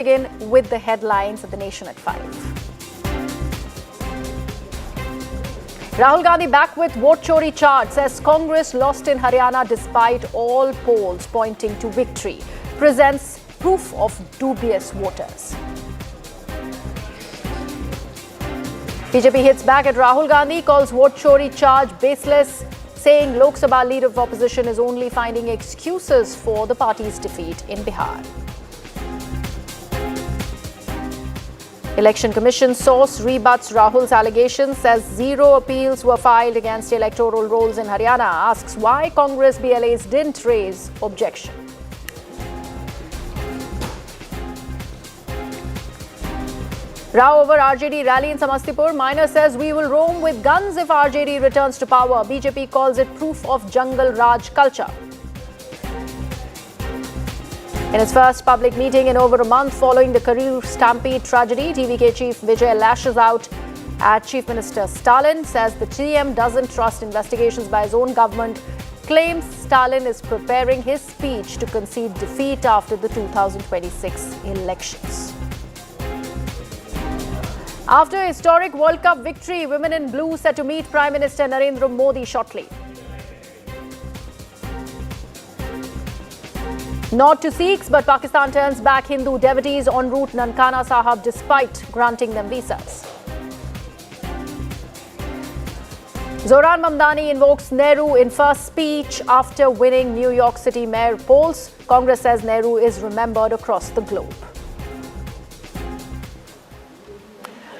Begin with the headlines of the Nation at 5. Rahul Gandhi back with vote chori charge, says Congress lost in Haryana despite all polls pointing to victory. Presents proof of dubious voters. BJP hits back at Rahul Gandhi, calls vote chori charge baseless, saying Lok Sabha leader of opposition is only finding excuses for the party's defeat in Bihar. Election Commission source rebuts Rahul's allegations, says 0 appeals were filed against electoral rolls in Haryana, asks why Congress BLAs didn't raise objection. Row over RJD rally in Samastipur. Miner says we will roam with guns if RJD returns to power. BJP calls it proof of jungle Raj culture. In his first public meeting in over a month following the Karur stampede tragedy, TVK chief Vijay lashes out at Chief Minister Stalin, says the CM doesn't trust investigations by his own government, claims Stalin is preparing his speech to concede defeat after the 2026 elections. After a historic World Cup victory, women in blue set to meet Prime Minister Narendra Modi shortly. Not to Sikhs, but Pakistan turns back Hindu devotees en route Nankana Sahib despite granting them visas. Zoran Mamdani invokes Nehru in first speech after winning New York City mayor polls. Congress says Nehru is remembered across the globe.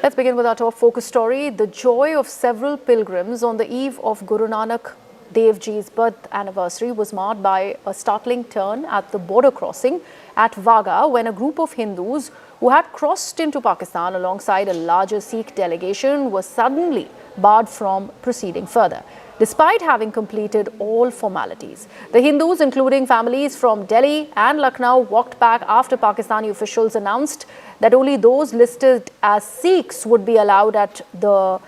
Let's begin with our top focus story. The joy of several pilgrims on the eve of Guru Nanak Dev Ji's birth anniversary was marred by a startling turn at the border crossing at Wagah when a group of Hindus who had crossed into Pakistan alongside a larger Sikh delegation were suddenly barred from proceeding further, despite having completed all formalities. The Hindus, including families from Delhi and Lucknow, walked back after Pakistani officials announced that only those listed as Sikhs would be allowed at the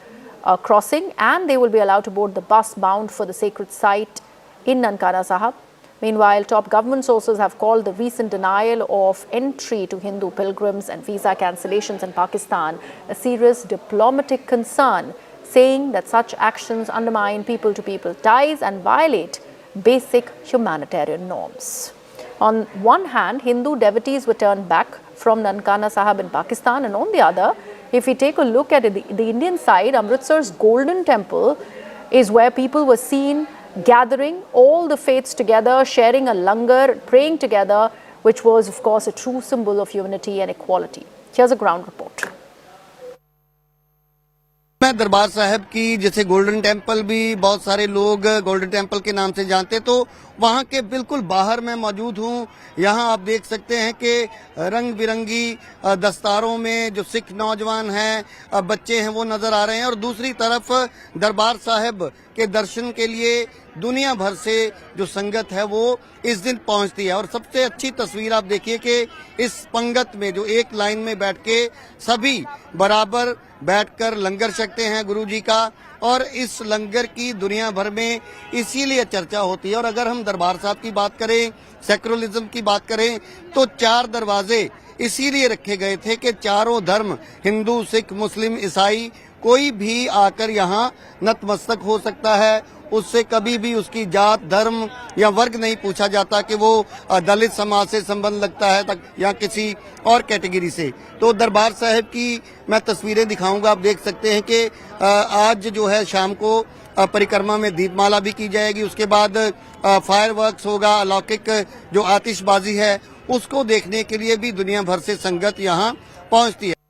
crossing, and they will be allowed to board the bus bound for the sacred site in Nankana Sahib. Meanwhile, top government sources have called the recent denial of entry to Hindu pilgrims and visa cancellations in Pakistan a serious diplomatic concern, saying that such actions undermine people-to-people ties and violate basic humanitarian norms. On one hand, Hindu devotees were turned back from Nankana Sahib in Pakistan, and on the other, if we take a look at the Indian side, Amritsar's Golden Temple is where people were seen gathering all the faiths together, sharing a langar, praying together, which was, of course, a true symbol of unity and equality. Here's a ground report. मैं दरबार साहब की जैसे golden temple भी बहुत सारे लोग golden temple के नाम से जानते, तो वहाँ के बिल्कुल बाहर मैं मौजूद हूँ। यहाँ आप देख सकते हैं कि रंग बिरंगी दस्तारों में जो सिख नौजवान हैं, बच्चे हैं, वो नजर आ रहे हैं। और दूसरी तरफ दरबार साहब के दर्शन के लिए दुनिया भर से जो संगत है वो इस दिन पहुंचती है। और सबसे अच्छी तस्वीर आप देखिए कि इस पंगत में जो एक लाइन में बैठ के सभी बराबर बैठकर लंगर छकते हैं गुरु जी का, और इस लंगर की दुनिया भर में इसीलिए चर्चा होती है। और अगर हम दरबार साहब की बात करें, सेक्युलरिज्म की बात करें, तो 4 दरवाजे इसीलिए रखे गए थे कि चारों धर्म, हिंदू, सिख, मुस्लिम, ईसाई, कोई भी आकर यहाँ नतमस्तक हो सकता है। उससे कभी भी उसकी जात, धर्म या वर्ग नहीं पूछा जाता कि वो दलित समाज से संबंध लगता है तक या किसी और कैटेगरी से। तो दरबार साहब की मैं तस्वीरें दिखाऊंगा। आप देख सकते हैं कि आज जो है शाम को परिक्रमा में दीपमाला भी की जाएगी। उसके बाद फायरवर्क्स होगा, अलौकिक जो आतिशबाजी है उसको देखने के लिए भी दुनिया भर से संगत यहाँ पहुँचती है।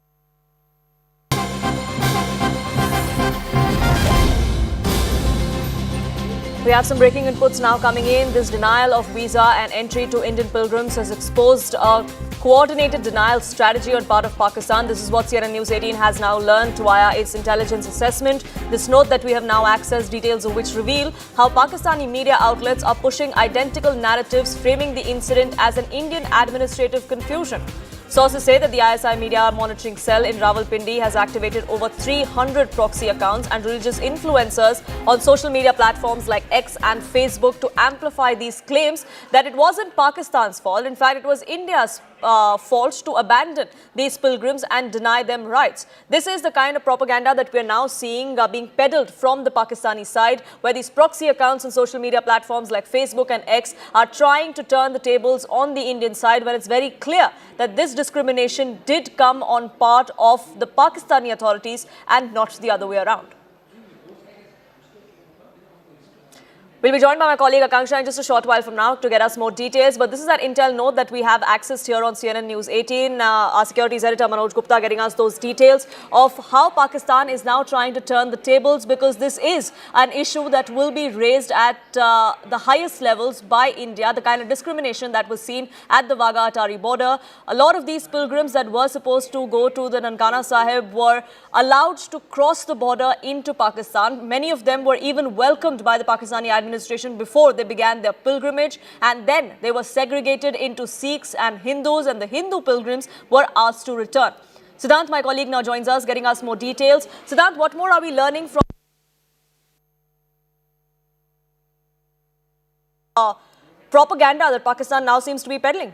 We have some breaking inputs now coming in. This denial of visa and entry to Indian pilgrims has exposed a coordinated denial strategy on part of Pakistan. This is what CNN News 18 has now learned via its intelligence assessment. This note that we have now accessed, details of which reveal how Pakistani media outlets are pushing identical narratives, framing the incident as an Indian administrative confusion. Sources say that the ISI Media Monitoring Cell in Rawalpindi has activated over 300 proxy accounts and religious influencers on social media platforms like X and Facebook to amplify these claims that it wasn't Pakistan's fault. In fact, it was India's fault to abandon these pilgrims and deny them rights. This is the kind of propaganda that we are now seeing being peddled from the Pakistani side, where these proxy accounts on social media platforms like Facebook and X are trying to turn the tables on the Indian side, when it's very clear that this discrimination did come on part of the Pakistani authorities and not the other way around. We'll be joined by my colleague Akanksha in just a short while from now to get us more details. But this is that intel note that we have accessed here on CNN News 18. Our securities editor Manoj Gupta getting us those details of how Pakistan is now trying to turn the tables, because this is an issue that will be raised at the highest levels by India, the kind of discrimination that was seen at the Wagah-Attari border. A lot of these pilgrims that were supposed to go to the Nankana Sahib were allowed to cross the border into Pakistan. Many of them were even welcomed by the Pakistani administration before they began their pilgrimage, and then they were segregated into Sikhs and Hindus, and the Hindu pilgrims were asked to return. Siddhant, my colleague, now joins us, getting us more details. Siddhant, what more are we learning from propaganda that Pakistan now seems to be peddling?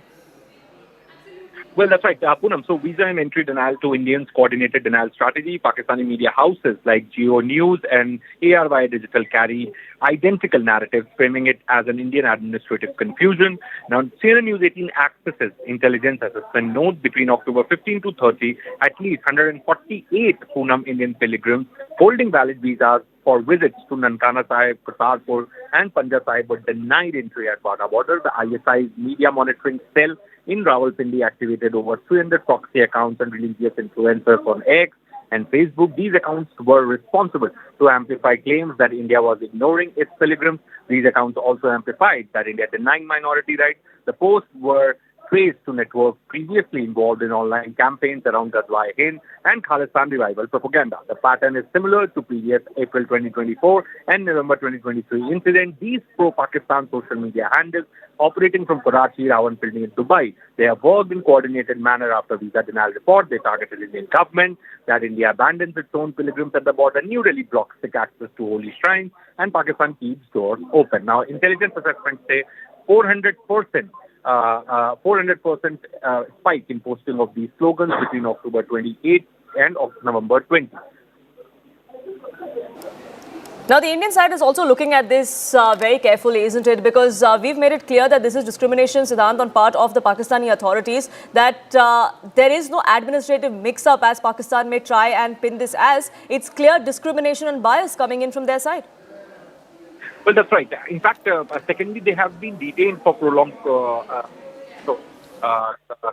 Well, that's right, Poonam. So visa and entry denial to Indians coordinated denial strategy. Pakistani media houses like Geo News and ARY Digital carry identical narratives, framing it as an Indian administrative confusion. Now, CNN News 18 accesses intelligence assessment note between October 15 to 30, at least 148 Poonam Indian pilgrims holding valid visas for visits to Nankana Sahib, Kartarpur and Panja Sahib were denied entry at Wagah border. The ISI's media monitoring cell in Rawalpindi activated over 300 proxy accounts and religious influencers on X and Facebook. These accounts were responsible to amplify claims that India was ignoring its pilgrims. These accounts also amplified that India denying minority rights. The posts were traced to networks previously involved in online campaigns around Gadwai Hind and Khalistan revival propaganda. The pattern is similar to previous April 2024 and November 2023 incidents. These pro-Pakistan social media handles operating from Karachi, Rawalpindi and Dubai. They have worked in coordinated manner after visa denial report. They targeted Indian government that India abandons its own pilgrims at the border, New Delhi blocks Sikh access to holy shrines, and Pakistan keeps doors open. Now, intelligence assessments say 400% spike in posting of these slogans between October 28 and November 20. Now, the Indian side is also looking at this very carefully, isn't it? Because we've made it clear that this is discrimination, Siddhant, on part of the Pakistani authorities, that there is no administrative mix-up as Pakistan may try and pin this as. It's clear discrimination and bias coming in from their side. Well, that's right. In fact, secondly, they have been detained for prolonged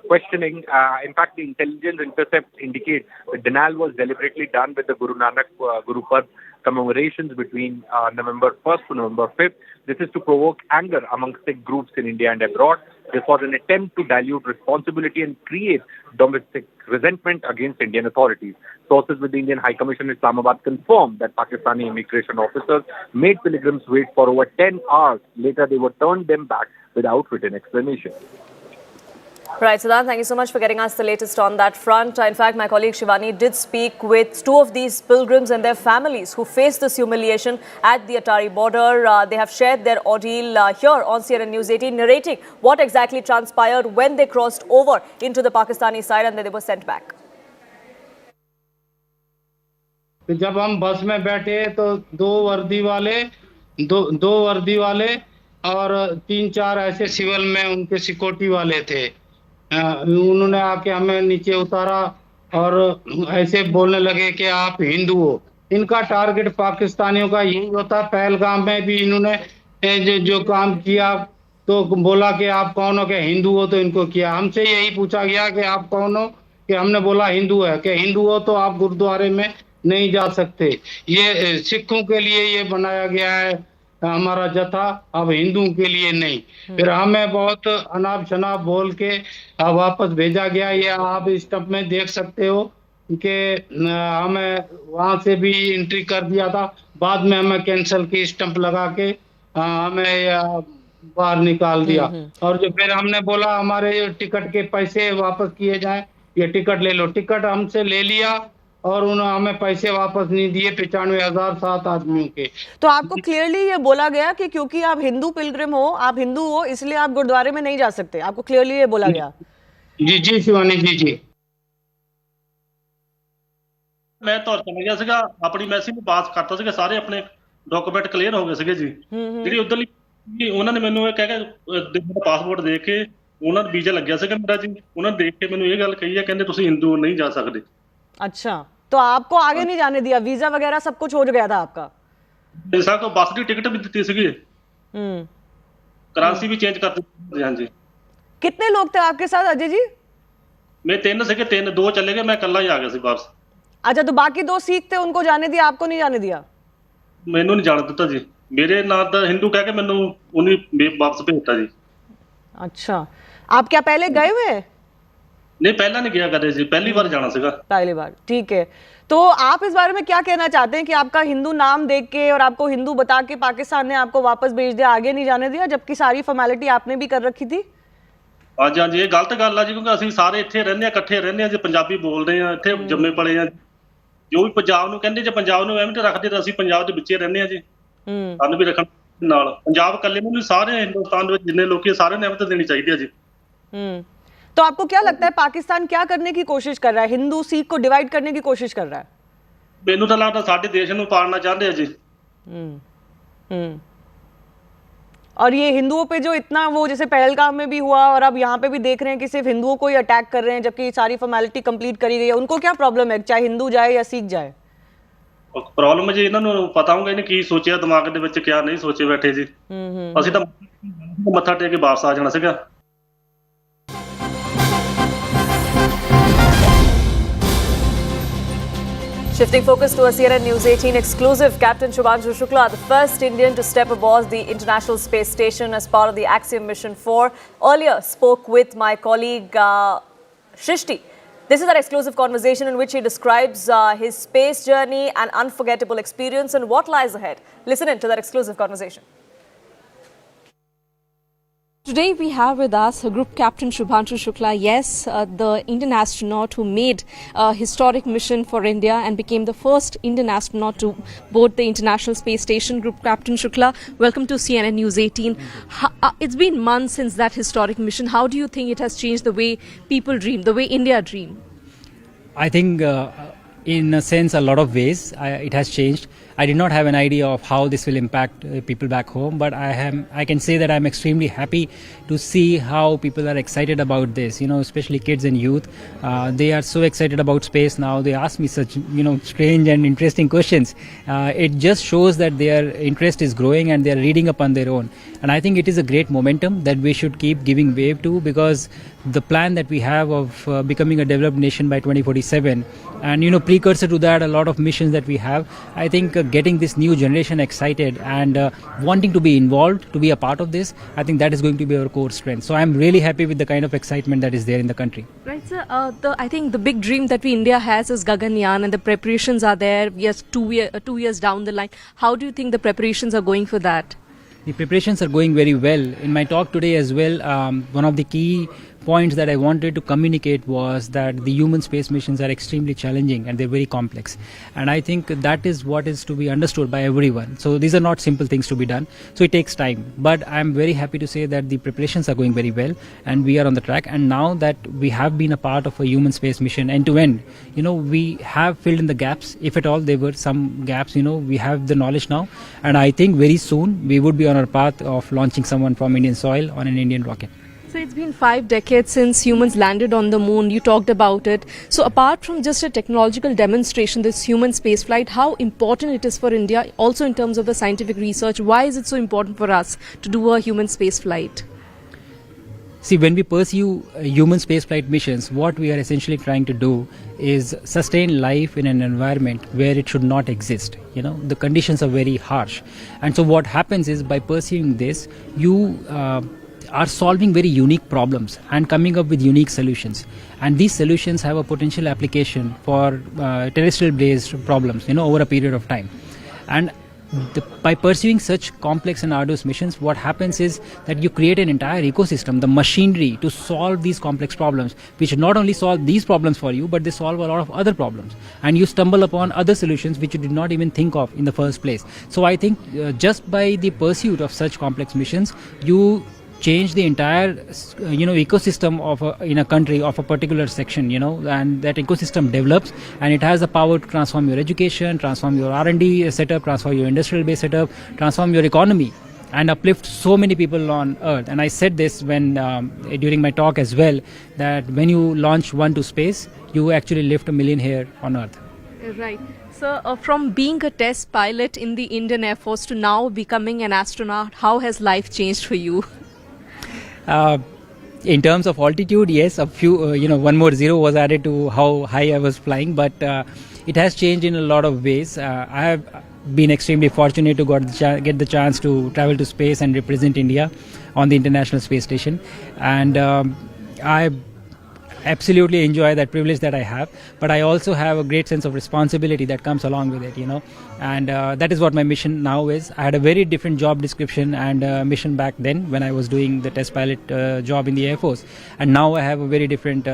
questioning. In fact, the intelligence intercepts indicate the denial was deliberately done with the Guru Nanak Guru Parv commemorations between November 1st to November 5th. This is to provoke anger among Sikh groups in India and abroad. This was an attempt to dilute responsibility and create domestic resentment against Indian authorities. Sources with the Indian High Commission in Islamabad confirmed that Pakistani immigration officers made pilgrims wait for over 10 hours. Later, they were turned them back without written explanation. Right, Siddhant, thank you so much for getting us the latest on that front. In fact, my colleague Shivani did speak with two of these pilgrims and their families who faced this humiliation at the Attari border. They have shared their ordeal here on CNN News 18, narrating what exactly transpired when they crossed over into the Pakistani side and then they were sent back. जब हम बस में बैठे तो दो वर्दी वाले और 3-4 ऐसे सिविल में उनके सिक्योरिटी वाले थे. उन्होंने आके हमें नीचे उतारा और ऐसे बोलने लगे कि आप हिंदू हो. इनका टारगेट पाकिस्तानियों का यही होता. पहलगाम में भी इन्होंने जो काम किया तो बोला कि आप कौन हो, कि हिंदू हो, तो इनको किया. हमसे यही पूछा गया कि आप कौन हो, कि हमने बोला हिंदू है, कि हिंदू हो तो आप गुरुद्वारे में नहीं जा सकते. ये सिखों के लिए ये बनाया गया है हमारा जथा, अब हिंदुओं के लिए नहीं. फिर हमें बहुत अनाप शनाप बोल के वापस भेजा गया. ये आप स्टंप में देख सकते हो कि हमें वहां से भी एंट्री कर दिया था. बाद में हमें कैंसिल की स्टंप लगा के हमें बाहर निकाल दिया. और जो फिर हमने बोला हमारे टिकट के पैसे वापस किए जाएं, ये टिकट ले लो. टिकट हमसे ले लिया और उन्होंने हमें पैसे वापस नहीं दिए. 95,000 7 आदमियों के. तो आपको क्लियरली ये बोला गया कि क्योंकि आप हिंदू पिलग्रिम हो, आप हिंदू हो, इसलिए आप गुरुद्वारे में नहीं जा सकते. आपको क्लियरली ये बोला गया. जी शिवानी जी। ਮੈਂ ਤੁਰ ਚਲਾ ਗਿਆ ਸੀਗਾ ਆਪਣੀ ਮੈਸੇਜ ਨੂੰ ਪਾਸ ਕਰਤਾ ਸੀਗਾ ਸਾਰੇ ਆਪਣੇ ਡਾਕੂਮੈਂਟ ਕਲੀਅਰ ਹੋ ਗਏ ਸੀਗੇ ਜੀ ਜਿਹੜੀ ਉਧਰਲੀ ਉਹਨਾਂ ਨੇ ਮੈਨੂੰ ਇਹ ਕਹਿ ਕੇ ਮੇਰਾ ਪਾਸਪੋਰਟ ਦੇਖ ਕੇ ਉਹਨਾਂ ਦਾ ਵੀਜ਼ਾ ਲੱਗਿਆ ਸੀਗਾ ਮੇਰਾ ਜੀ ਉਹਨਾਂ ਨੇ ਦੇਖ के ਮੈਨੂੰ ਇਹ ਗੱਲ ਕਹੀ ਹੈ ਕਹਿੰਦੇ ਤੁਸੀਂ ਹਿੰਦੂ ਨਹੀਂ ਜਾ ਸਕਦੇ अच्छा तो आपको आगे नहीं जाने दिया वीजा वगैरह सब कुछ हो गया था आपका साहब को बस की टिकट भी दी सीगी करेंसी भी चेंज कर दी हाँ जी कितने लोग थे आपके साथ अजय जी मैं तीन सीगे तीन दो चले गए मैं कल्ला ही आ गया सी वापस अच्छा तो बाकी 2 सिख थे उनको जाने दिया आपको नहीं जाने दिया मैनू नहीं जाने दिता जी मेरे नाम दा हिंदू कह के मैनू उन्हें वापस भेजता जी अच्छा आप क्या पहले गए हुए हैं नहीं पहला नहीं गया करे जी पहली बार जाना सीगा पहली बार ठीक है तो आप इस बारे में क्या कहना चाहते हैं कि आपका हिंदू नाम देख के और आपको हिंदू बता के पाकिस्तान ने आपको वापस भेज दिया आगे नहीं जाने दिया जबकि सारी फॉर्मेलिटी आपने भी कर रखी थी हाँ जी हाँ जी ये गलत गल है जी क्योंकि असं सारे इत्थे रहने इकट्ठे रहने जी पंजाबी बोलते हैं इत्थे जम्मे पले हैं जो भी पंजाब ਨੂੰ ਕਹਿੰਦੇ ਜੇ ਪੰਜਾਬ ਨੂੰ ਐਵੇਂ ਰੱਖਦੇ ਤਾਂ ਅਸੀਂ ਪੰਜਾਬ ਦੇ ਵਿੱਚੇ ਰਹਿੰਦੇ ਆ ਜੀ ਸਾਨੂੰ ਵੀ ਰੱਖਣ ਨਾਲ ਪੰਜਾਬ ਇਕੱਲੇ ਨੂੰ ਨਹੀਂ ਸਾਰੇ ਹਿੰਦੁਸਤਾਨ ਦੇ ਵਿੱਚ ਜਿੰਨੇ ਲੋਕੀ ਸਾਰੇ ਨੇ ਅਹਿਮੀਅਤ ਦੇਣੀ ਚਾਹੀਦੀ ਹੈ ਜੀ तो आपको क्या लगता है पाकिस्तान क्या करने की कोशिश कर रहा है हिंदू सिख को डिवाइड करने की कोशिश कर रहा है ਮੈਨੂੰ ਤਾਂ ਲੱਗਦਾ ਸਾਡੇ ਦੇਸ਼ ਨੂੰ ਪਾੜਨਾ ਚਾਹੁੰਦੇ ਆ ਜੀ और ये हिंदुओं पे जो इतना वो जैसे पहलगाम में भी हुआ और अब यहाँ पे भी देख रहे हैं कि सिर्फ हिंदुओं को ही अटैक कर रहे हैं जबकि सारी फॉर्मेलिटी कंप्लीट करी गई है उनको क्या प्रॉब्लम है चाहे हिंदू जाए या सिख जाए ਪ੍ਰੋਬਲਮ ਜੀ ਇਹਨਾਂ ਨੂੰ ਪਤਾ ਹੋਊਗਾ ਇਹਨੇ ਕੀ ਸੋਚਿਆ ਦਿਮਾਗ ਦੇ ਵਿੱਚ ਕਿਆ ਨਹੀਂ ਸੋਚੇ ਬੈਠੇ ਜੀ ਅਸੀਂ ਤਾਂ ਮੱਥਾ ਟੇਕ ਕੇ ਵਾਪਸ ਆ ਜਾਣਾ ਸੀਗਾ Shifting focus to a CNN News 18 exclusive, Captain Shubhanshu Shukla, the first Indian to step aboard the International Space Station as part of the Axiom Mission 4, earlier spoke with my colleague Shrishti. This is our exclusive conversation in which he describes his space journey, an unforgettable experience, and what lies ahead. Listen in to that exclusive conversation. Today we have with us Group Captain Shubhanshu Shukla, yes, the Indian astronaut who made a historic mission for India and became the first Indian astronaut to board the International Space Station. Group Captain Shukla, welcome to CNN News 18. It's been months since that historic mission. How do you think it has changed the way people dream, the way India dream? I think in a sense a lot of ways it has changed. I did not have an idea of how this will impact people back home, but I can say that I'm extremely happy to see how people are excited about this, especially kids and youth. They are so excited about space now. They ask me such strange and interesting questions. It just shows that their interest is growing and they are reading up on their own, and I think it is a great momentum that we should keep giving wave to, because the plan that we have of becoming a developed nation by 2047, and precursor to that a lot of missions that we have, I think getting this new generation excited and wanting to be involved, to be a part of this, I think that is going to be our core strength. So I'm really happy with the kind of excitement that is there in the country. Right, sir. I think the big dream that India has is Gaganyaan, and the preparations are there. Yes, 2 years down the line. How do you think the preparations are going for that? The preparations are going very well. In my talk today as well, one of the key points that I wanted to communicate was that the human space missions are extremely challenging and they're very complex. And I think that is what is to be understood by everyone. So these are not simple things to be done. So it takes time. But I'm very happy to say that the preparations are going very well and we are on the track. And now that we have been a part of a human space mission end to end, we have filled in the gaps. If at all there were some gaps, we have the knowledge now. And I think very soon we would be on our path of launching someone from Indian soil on an Indian rocket. So it's been 5 decades since humans landed on the moon. You talked about it. So apart from just a technological demonstration, this human spaceflight, how important it is for India, also in terms of the scientific research? Why is it so important for us to do a human spaceflight? See, when we pursue human spaceflight missions, what we are essentially trying to do is sustain life in an environment where it should not exist. The conditions are very harsh. And so what happens is, by pursuing this, you are solving very unique problems and coming up with unique solutions. And these solutions have a potential application for terrestrial based problems, over a period of time. And by pursuing such complex and arduous missions, what happens is that you create an entire ecosystem, the machinery to solve these complex problems, which not only solve these problems for you, but they solve a lot of other problems. And you stumble upon other solutions which you did not even think of in the first place. So I think just by the pursuit of such complex missions, you change the entire ecosystem of in a country of a particular section, and that ecosystem develops, and it has the power to transform your education, transform your R&D setup, transform your industrial base setup, transform your economy, and uplift so many people on earth. And I said this when during my talk as well, that when you launch one to space, you actually lift 1 million here on earth. Right. So, from being a test pilot in the Indian Air Force to now becoming an astronaut, how has life changed for you? In terms of altitude, yes, a few, one more zero was added to how high I was flying, but it has changed in a lot of ways. I have been extremely fortunate to get the chance to travel to space and represent India on the International Space Station, and I absolutely enjoy that privilege that I have, but I also have a great sense of responsibility that comes along with it, and that is what my mission now is. I had a very different job description and mission back then when I was doing the test pilot job in the Air Force, and now I have a very different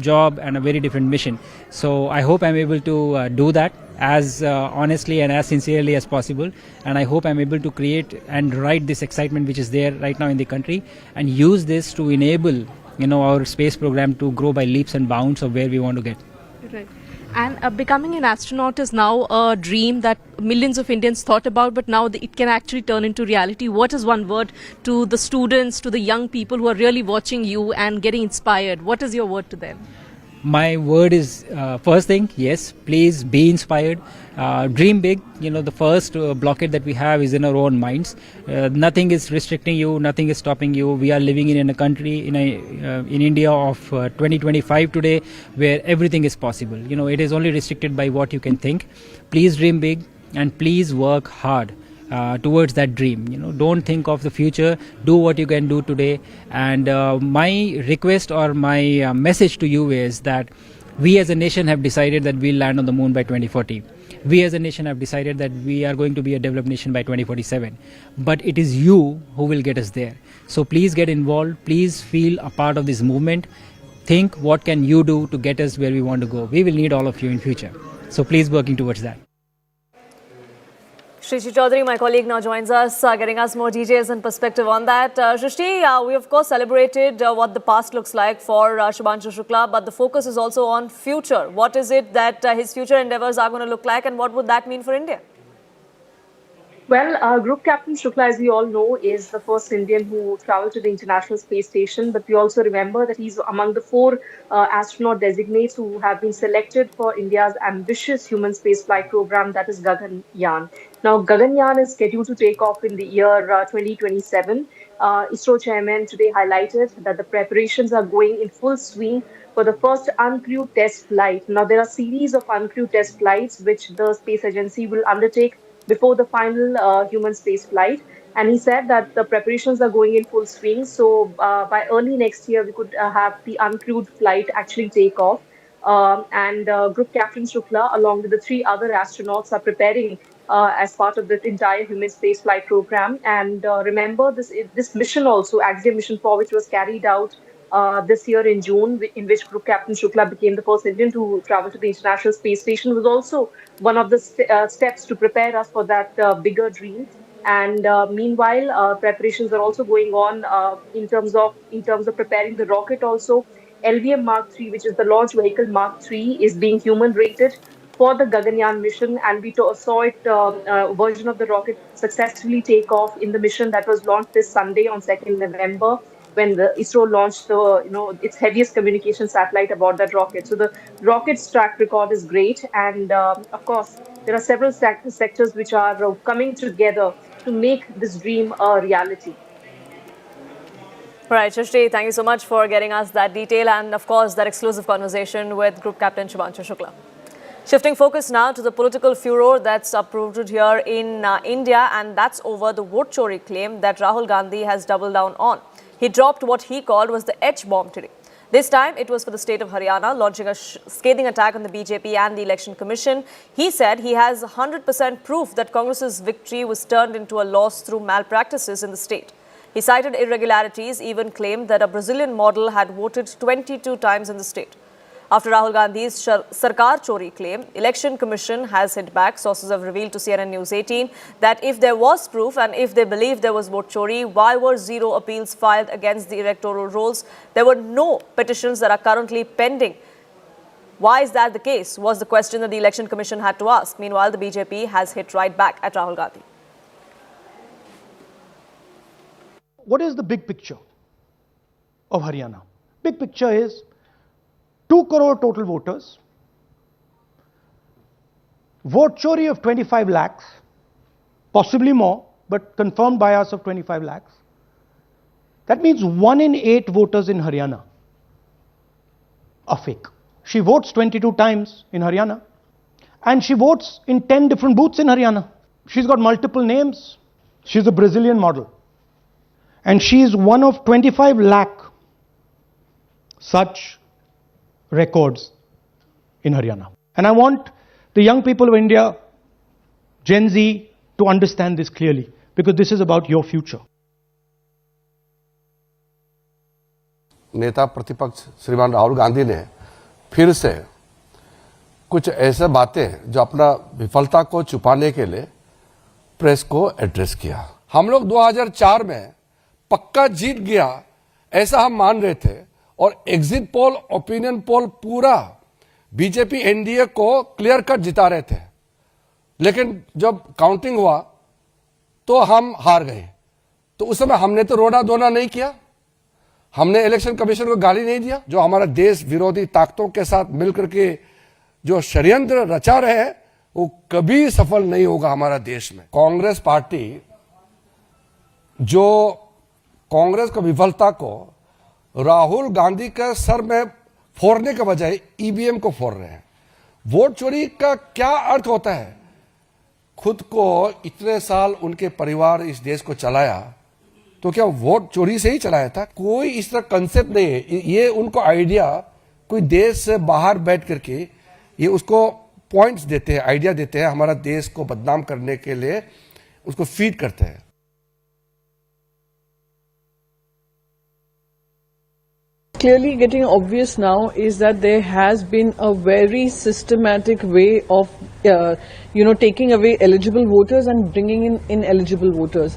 job and a very different mission. So I hope I'm able to do that as honestly and as sincerely as possible, and I hope I'm able to create and write this excitement which is there right now in the country, and use this to enable our space program to grow by leaps and bounds of where we want to get. Right. And becoming an astronaut is now a dream that millions of Indians thought about, but now it can actually turn into reality. What is one word to the students, to the young people who are really watching you and getting inspired? What is your word to them? My word is, first thing, yes, please be inspired. Dream big. The first blockade that we have is in our own minds. Nothing is restricting you, nothing is stopping you. We are living in a country, in India of 2025 today, where everything is possible. It is only restricted by what you can think. Please dream big, and please work hard towards that dream. Don't think of the future, do what you can do today. And my request or my message to you is that we as a nation have decided that we'll land on the moon by 2040. We as a nation have decided that we are going to be a developed nation by 2047. But it is you who will get us there. So please get involved, please feel a part of this movement. Think what can you do to get us where we want to go. We will need all of you in future. So please working towards that. Shrishti Chaudhary, my colleague, now joins us, getting us more details and perspective on that. Shrishti, we of course celebrated what the past looks like for Shubhanshu Shukla, but the focus is also on future. What is it that his future endeavours are going to look like, and what would that mean for India? Well, Group Captain Shukla, as we all know, is the first Indian who traveled to the International Space Station. But we also remember that he's among the 4 astronaut designates who have been selected for India's ambitious human spaceflight program, that is Gaganyaan. Now, Gaganyaan is scheduled to take off in the year 2027. ISRO chairman today highlighted that the preparations are going in full swing for the first uncrewed test flight. Now, there are a series of uncrewed test flights which the space agency will undertake before the final human space flight. And he said that the preparations are going in full swing. So by early next year, we could have the uncrewed flight actually take off. And Group Captain Shukla, along with the 3 other astronauts, are preparing as part of the entire human space flight program. And remember, this mission also, Axiom Mission 4, which was carried out this year in June, in which Group Captain Shukla became the first Indian to travel to the International Space Station, was also one of the steps to prepare us for that bigger dream. And meanwhile, preparations are also going on in terms of preparing the rocket also. LVM Mark III, which is the launch vehicle Mark III, is being human rated for the Gaganyaan mission, and we saw it version of the rocket successfully take off in the mission that was launched this Sunday on 2nd November. When the ISRO launched its heaviest communication satellite aboard that rocket. So the rocket's track record is great, and of course there are several sectors which are coming together to make this dream a reality. Right, Shrishti, thank you so much for getting us that detail and of course that exclusive conversation with Group Captain Shubhanshu Shukla. Shifting focus now to the political furor that's uprooted here in India, and that's over the vote chori claim that Rahul Gandhi has doubled down on. He dropped what he called was the H-bomb today. This time, it was for the state of Haryana, launching a scathing attack on the BJP and the Election Commission. He said he has 100% proof that Congress's victory was turned into a loss through malpractices in the state. He cited irregularities, even claimed that a Brazilian model had voted 22 times in the state. After Rahul Gandhi's Sarkar Chori claim, Election Commission has hit back. Sources have revealed to CNN News 18 that if there was proof and if they believe there was vote chori, why were 0 appeals filed against the electoral rolls? There were no petitions that are currently pending. Why is that the case? Was the question that the Election Commission had to ask. Meanwhile, the BJP has hit right back at Rahul Gandhi. What is the big picture of Haryana? Big picture is 2 crore total voters, vote chori of 25 lakhs, possibly more, but confirmed by us of 25 lakhs. That means 1 in 8 voters in Haryana are fake. She votes 22 times in Haryana and she votes in 10 different booths in Haryana. She's got multiple names. She's a Brazilian model. And she is one of 25 lakh such records in Haryana. And I want the young people of India, Gen Z, to understand this clearly, because this is about your future. नेता प्रतिपक्ष श्रीमान राहुल गांधी ने फिर से कुछ ऐसे बातें जो अपना विफलता को छुपाने के लिए प्रेस को एड्रेस किया। हम लोग 2004 में पक्का जीत गया ऐसा हम मान रहे थे और एग्जिट पोल, ओपिनियन पोल पूरा बीजेपी एनडीए को क्लियर कट जिता रहे थे, लेकिन जब काउंटिंग हुआ तो हम हार गए। तो उस समय हमने तो रोना धोना नहीं किया, हमने इलेक्शन कमीशन को गाली नहीं दिया। जो हमारा देश विरोधी ताकतों के साथ मिलकर के जो षड्यंत्र रचा रहे हैं वो कभी सफल नहीं होगा हमारा देश में। कांग्रेस पार्टी जो कांग्रेस की विफलता को राहुल गांधी के सर में फोड़ने के बजाय ईवीएम को फोड़ रहे हैं। वोट चोरी का क्या अर्थ होता है? खुद को इतने साल उनके परिवार इस देश को चलाया, तो क्या वोट चोरी से ही चलाया था? कोई इस तरह कंसेप्ट नहीं है। ये उनको आइडिया कोई देश से बाहर बैठ करके ये उसको पॉइंट्स देते हैं, आइडिया देते हैं, हमारा देश को बदनाम करने के लिए उसको फीड करते हैं। Clearly getting obvious now is that there has been a very systematic way of taking away eligible voters and bringing in ineligible voters.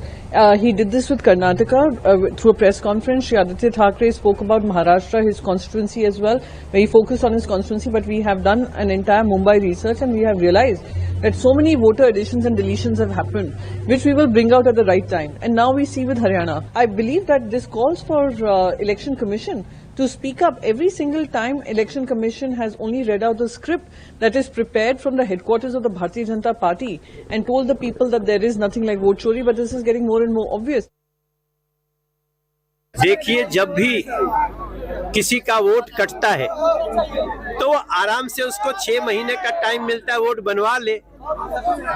He did this with Karnataka through a press conference. Shri Aditya Thackeray spoke about Maharashtra, his constituency as well, where he focused on his constituency, but we have done an entire Mumbai research and we have realized that so many voter additions and deletions have happened, which we will bring out at the right time. And now we see with Haryana. I believe that this calls for Election Commission to speak up. Every single time Election Commission has only read out the script that is prepared from the headquarters of the Bharatiya Janata Party and told the people that there is nothing like vote chori, but this is getting more and more obvious. देखिए, जब भी किसी का vote कटता है तो आराम से उसको 6 महीने का टाइम मिलता है, वोट बनवा ले।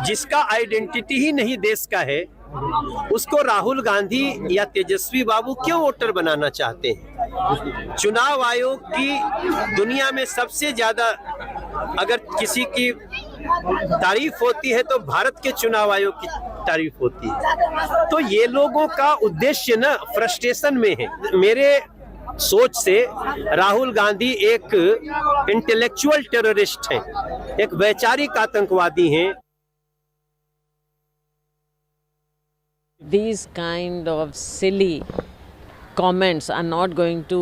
जिसका आइडेंटिटी ही नहीं देश का है उसको राहुल गांधी या तेजस्वी बाबू क्यों वोटर बनाना चाहते हैं? चुनाव आयोग की दुनिया में सबसे ज्यादा अगर किसी की तारीफ होती है तो भारत के चुनाव आयोग की तारीफ होती है। तो ये लोगों का उद्देश्य ना फ्रस्ट्रेशन में है। मेरे सोच से राहुल गांधी एक इंटेलेक्चुअल टेररिस्ट हैं, एक वैचारिक आतंकवादी हैं। These kind of silly comments are not going to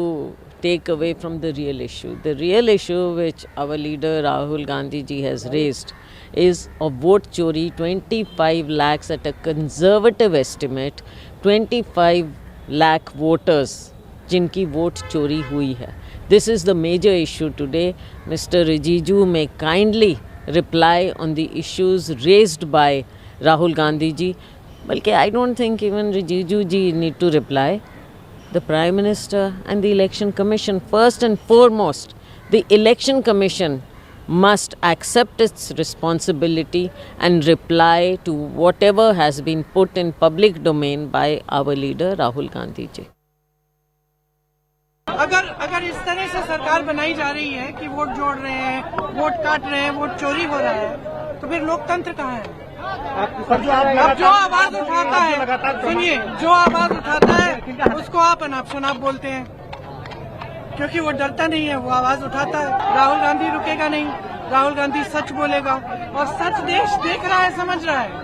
take away from the real issue. The real issue which our leader Rahul Gandhi ji has raised is of vote chori, 25 lakhs at a conservative estimate, 25 lakh voters जिनकी vote चोरी हुई है. This is the major issue today. Mr. Rijiju may kindly reply on the issues raised by Rahul Gandhi ji. Balki I don't think even Rijiju ji need to reply. The Prime Minister and the Election Commission, first and foremost, the Election Commission must accept its responsibility and reply to whatever has been put in public domain by our leader Rahul Gandhi ji. अगर इस तरह से सरकार बनाई जा रही है कि वोट जोड़ रहे हैं, वोट काट रहे हैं, वोट चोरी हो रहा है, तो फिर लोकतंत्र कहाँ है? अब जो आवाज उठाता है, सुनिए, जो आवाज उठाता है उसको आप अनाप शनाप बोलते हैं। क्योंकि वो डरता नहीं है, वो आवाज उठाता है। राहुल गांधी रुकेगा नहीं, राहुल गांधी सच बोलेगा और सच देश देख रहा है, समझ रहा है।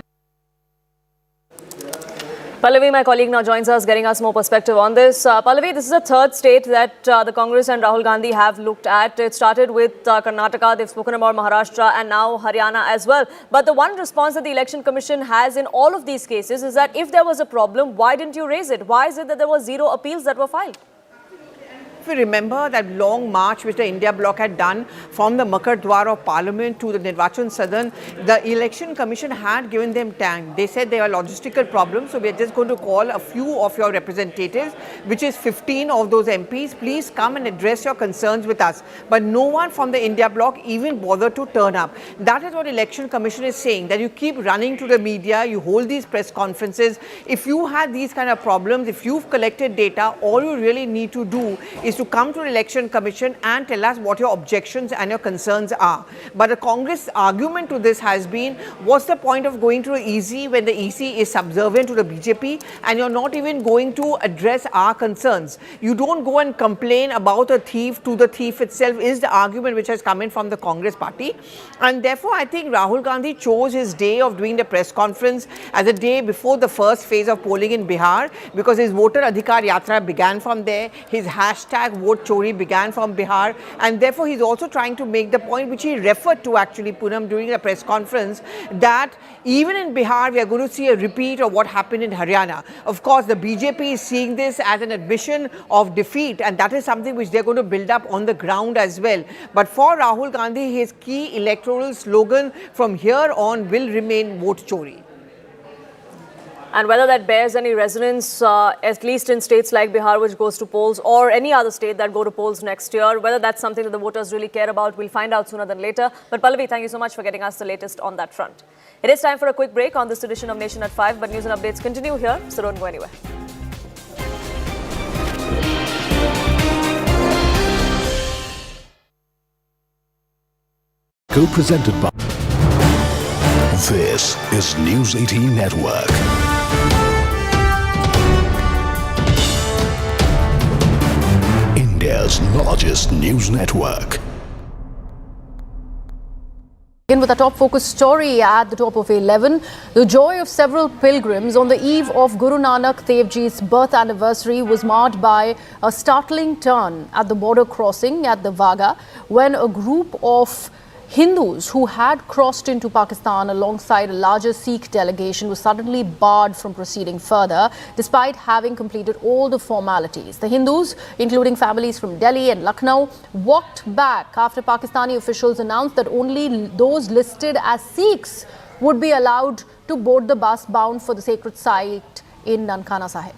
Pallavi, my colleague, now joins us, getting us more perspective on this. Pallavi, this is the third state that the Congress and Rahul Gandhi have looked at. It started with Karnataka, they've spoken about Maharashtra and now Haryana as well. But the one response that the Election Commission has in all of these cases is that if there was a problem, why didn't you raise it? Why is it that there were 0 appeals that were filed? If you remember that long march which the India bloc had done from the Makar Dwar of Parliament to the Nirvachan Sadan, the Election Commission had given them time. They said there are logistical problems, so we are just going to call a few of your representatives, which is 15 of those MPs. Please come and address your concerns with us. But no one from the India bloc even bothered to turn up. That is what Election Commission is saying, that you keep running to the media, you hold these press conferences. If you had these kind of problems, if you've collected data, all you really need to do is to come to the Election Commission and tell us what your objections and your concerns are. But the Congress argument to this has been, what's the point of going to the EC when the EC is subservient to the BJP and you're not even going to address our concerns? You don't go and complain about a thief to the thief itself, is the argument which has come in from the Congress party. And therefore, I think Rahul Gandhi chose his day of doing the press conference as a day before the first phase of polling in Bihar, because his voter Adhikar Yatra began from there, his hashtag vote chori began from Bihar, and therefore he's also trying to make the point which he referred to actually, Poonam, during the press conference, that even in Bihar we are going to see a repeat of what happened in Haryana. Of course, the BJP is seeing this as an admission of defeat, and that is something which they're going to build up on the ground as well. But for Rahul Gandhi, his key electoral slogan from here on will remain vote chori. And whether that bears any resonance, at least in states like Bihar, which goes to polls, or any other state that go to polls next year, whether that's something that the voters really care about, we'll find out sooner than later. But Pallavi, thank you so much for getting us the latest on that front. It is time for a quick break on this edition of Nation at 5, but news and updates continue here, so don't go anywhere. Co-presented by... This is News 18 Network. India's largest news network. Begin with a top focus story at the top of 11. The joy of several pilgrims on the eve of Guru Nanak Dev Ji's birth anniversary was marred by a startling turn at the border crossing at the Wagah, when a group of Hindus who had crossed into Pakistan alongside a larger Sikh delegation was suddenly barred from proceeding further, despite having completed all the formalities. The Hindus, including families from Delhi and Lucknow, walked back after Pakistani officials announced that only those listed as Sikhs would be allowed to board the bus bound for the sacred site in Nankana Sahib.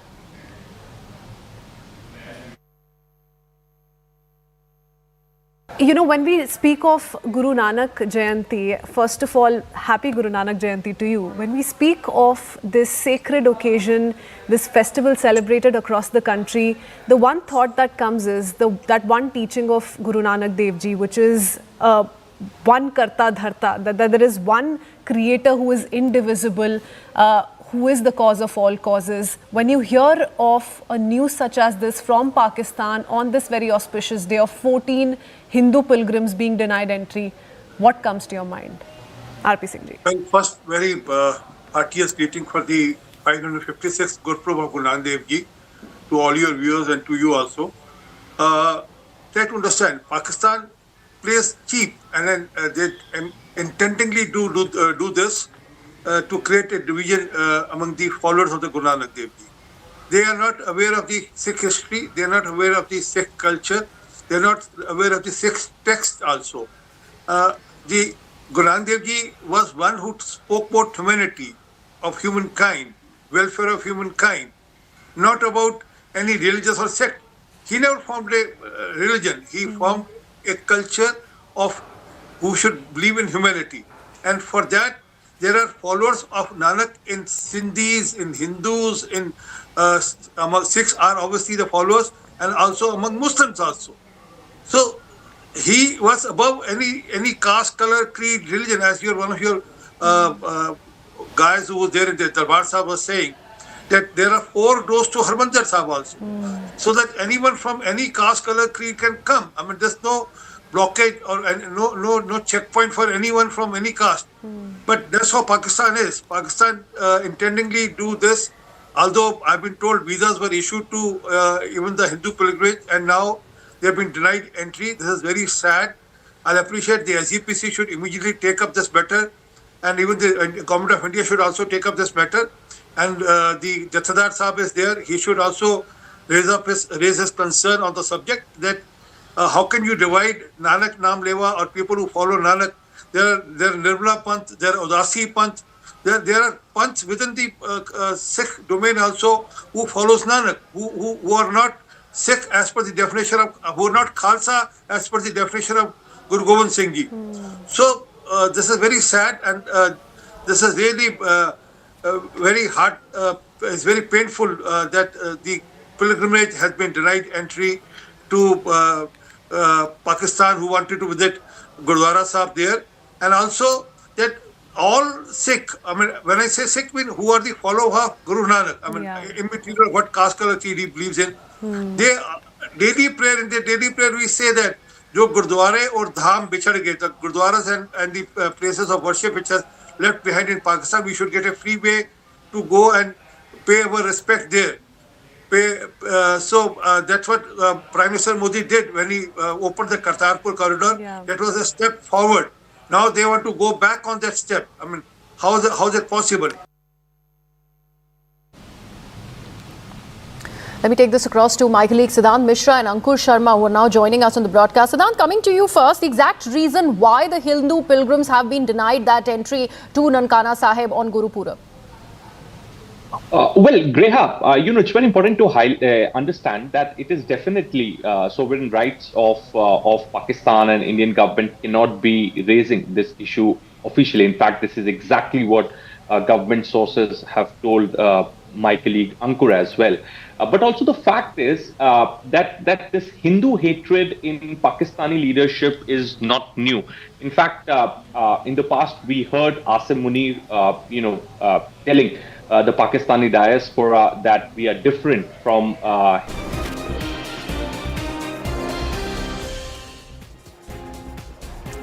You know, when we speak of Guru Nanak Jayanti, first of all, happy Guru Nanak Jayanti to you. When we speak of this sacred occasion, this festival celebrated across the country, the one thought that comes is that one teaching of Guru Nanak Dev Ji, which is one karta dharta, that there is one creator who is indivisible, who is the cause of all causes. When you hear of a news such as this from Pakistan on this very auspicious day of 14 Hindu pilgrims being denied entry, what comes to your mind? R.P. Singh ji. Well, first, very heartiest greeting for the 556th Gurpurab of Guru Nanak Dev Ji to all your viewers and to you also. Try to understand, Pakistan plays cheap, and then they intentionally do this to create a division among the followers of the Guru Nanak Dev Ji. They are not aware of the Sikh history, they are not aware of the Sikh culture, they are not aware of the Sikh text also. The Guru Nanak Dev Ji was one who spoke about humanity, of humankind, welfare of humankind, not about any religious or sect. He never formed a religion, he formed a culture of who should believe in humanity. And for that, there are followers of Nanak in Sindhis, in Hindus, in among Sikhs are obviously the followers, and also among Muslims also. So he was above any caste, color, creed, religion, as one of your guys who was there in the Darbar Sahib was saying, that there are 4 doors to Harmandir Sahib also, so that anyone from any caste, color, creed can come. I mean, there's no blockade or no checkpoint for anyone from any caste. But that's how Pakistan is. Pakistan intendingly do this, although I've been told visas were issued to even the Hindu pilgrimage, and now they've been denied entry. This is very sad. I'll appreciate the SGPC should immediately take up this matter, and even the Government of India should also take up this matter. And the Jathadar Sahib is there. He should also raise his concern on the subject that how can you divide Nanak Naam Lewa or people who follow Nanak? There are Nirmala Panth, there are Udasi Panth, there are Panths within the Sikh domain also who follows Nanak, who are not Sikh as per the definition of, who are not Khalsa as per the definition of Guru Gobind Singh Ji. So this is very sad, and this is really very hard, it's very painful that the pilgrimage has been denied entry to Pakistan, who wanted to visit Gurdwara Sahib there, and also that all Sikh, I mean, when I say Sikh, I mean who are the followers of Guru Nanak, I mean, immaterial of what caste, color, creed he believes in. They daily prayer, in their daily prayer we say that जो गुरुद्वारे और धाम बिछड़ गए, the gurdwaras and the places of worship which has left behind in Pakistan, we should get a free way to go and pay our respect there. So that's what Prime Minister Modi did when he opened the Kartarpur corridor. That was a step forward. Now they want to go back on that step. I mean, how is it possible? Let me take this across to my colleagues Siddhant Mishra and Ankur Sharma, who are now joining us on the broadcast. Siddhant, coming to you first, the exact reason why the Hindu pilgrims have been denied that entry to Nankana Sahib on Guru Purab. Well, Greha, it's very important to understand that it is definitely sovereign rights of Pakistan, and Indian government cannot be raising this issue officially. In fact, this is exactly what government sources have told my colleague Ankur as well. But also the fact is that this Hindu hatred in Pakistani leadership is not new. In fact, in the past we heard Asim Munir, telling the Pakistani diaspora that we are different from.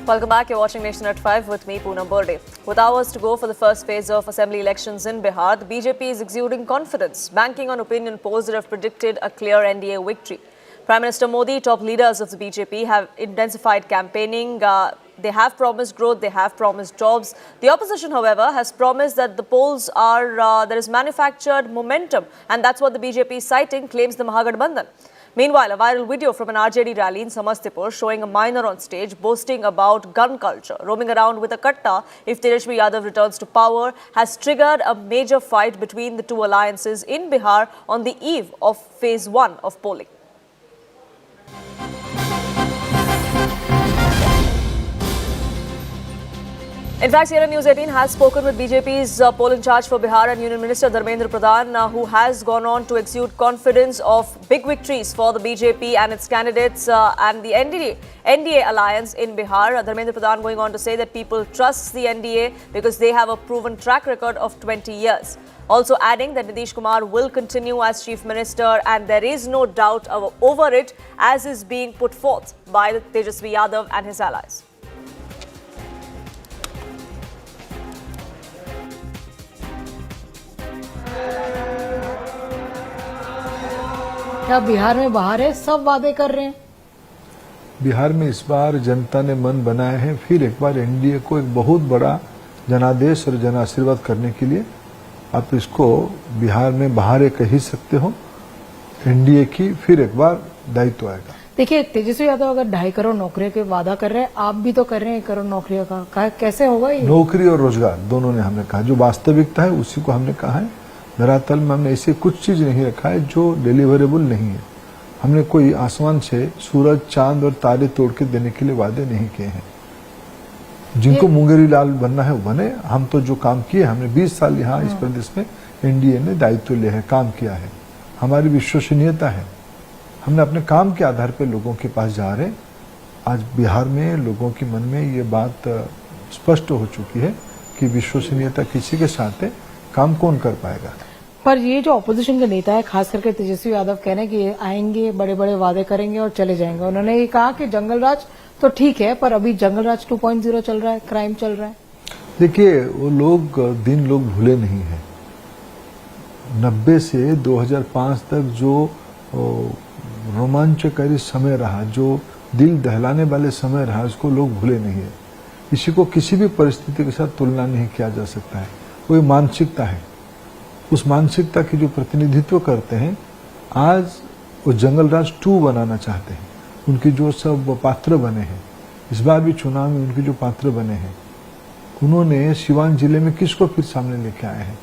Welcome back. You're watching Nation at 5 with me, Poonam Burde. With hours to go for the first phase of assembly elections in Bihar, the BJP is exuding confidence, banking on opinion polls that have predicted a clear NDA victory. Prime Minister Modi, top leaders of the BJP have intensified campaigning. They have promised growth, they have promised jobs. The opposition, however, has promised that the polls are, there is manufactured momentum, and that's what the BJP is citing, claims the Mahagathbandhan. Meanwhile, a viral video from an RJD rally in Samastipur showing a minor on stage boasting about gun culture, roaming around with a katta if Tejasvi Yadav returns to power, has triggered a major fight between the two alliances in Bihar on the eve of phase 1 of polling. In fact, CNN News 18 has spoken with BJP's poll in charge for Bihar and Union Minister Dharmendra Pradhan, who has gone on to exude confidence of big victories for the BJP and its candidates and the NDA alliance in Bihar. Dharmendra Pradhan going on to say that people trust the NDA because they have a proven track record of 20 years. Also adding that Nitish Kumar will continue as Chief Minister and there is no doubt over it, as is being put forth by Tejasvi Yadav and his allies. क्या बिहार में बाहर है, सब वादे कर रहे हैं। बिहार में इस बार जनता ने मन बनाया है फिर एक बार एनडीए को एक बहुत बड़ा जनादेश और जन आशीर्वाद करने के लिए। आप इसको बिहार में बाहर कह ही सकते हो, एनडीए की फिर एक बार दायित्व आएगा। देखिए, तेजस्वी यादव अगर 2.5 करोड़ नौकरियों के वादा कर रहे हैं, आप भी तो कर रहे हैं 1 करोड़ नौकरियों का, कैसे होगा ये? नौकरी और रोजगार दोनों ने हमने कहा, जो वास्तविकता है उसी को हमने कहा है। धरातल में हमने ऐसे कुछ चीज नहीं रखा है जो डिलीवरेबल नहीं है। हमने कोई आसमान से सूरज, चांद और तारे तोड़ के देने के लिए वादे नहीं किए हैं। जिनको मुंगेरी लाल बनना है वो बने। हम तो जो काम किए, हमने 20 साल यहाँ इस प्रदेश में एनडीए ने दायित्व लिया है, काम किया है, हमारी विश्वसनीयता है। हमने अपने काम के आधार पर लोगों के पास जा रहे। आज बिहार में लोगों के मन में ये बात स्पष्ट हो चुकी है कि विश्वसनीयता किसी के साथ है, काम कौन कर पाएगा। पर ये जो ऑपोजिशन के नेता है, खास करके तेजस्वी यादव कह रहे हैं कि ये आएंगे, बड़े बड़े वादे करेंगे और चले जाएंगे। उन्होंने ये कहा कि जंगल राज तो ठीक है, पर अभी जंगल राज 2.0 चल रहा है, क्राइम चल रहा है। देखिए, वो लोग भूले नहीं है। 90 से 2005 तक जो रोमांचकारी समय रहा, जो दिल दहलाने वाले समय रहा, उसको लोग भूले नहीं है। इसी को किसी भी परिस्थिति के साथ तुलना नहीं किया जा सकता है। कोई मानसिकता है, उस मानसिकता की जो प्रतिनिधित्व करते हैं, आज वो जंगल राज 2 बनाना चाहते हैं। उनकी जो सब पात्र बने हैं, इस बार भी चुनाव में उनके जो पात्र बने हैं, उन्होंने सिवान जिले में किसको फिर सामने लेके आए हैं?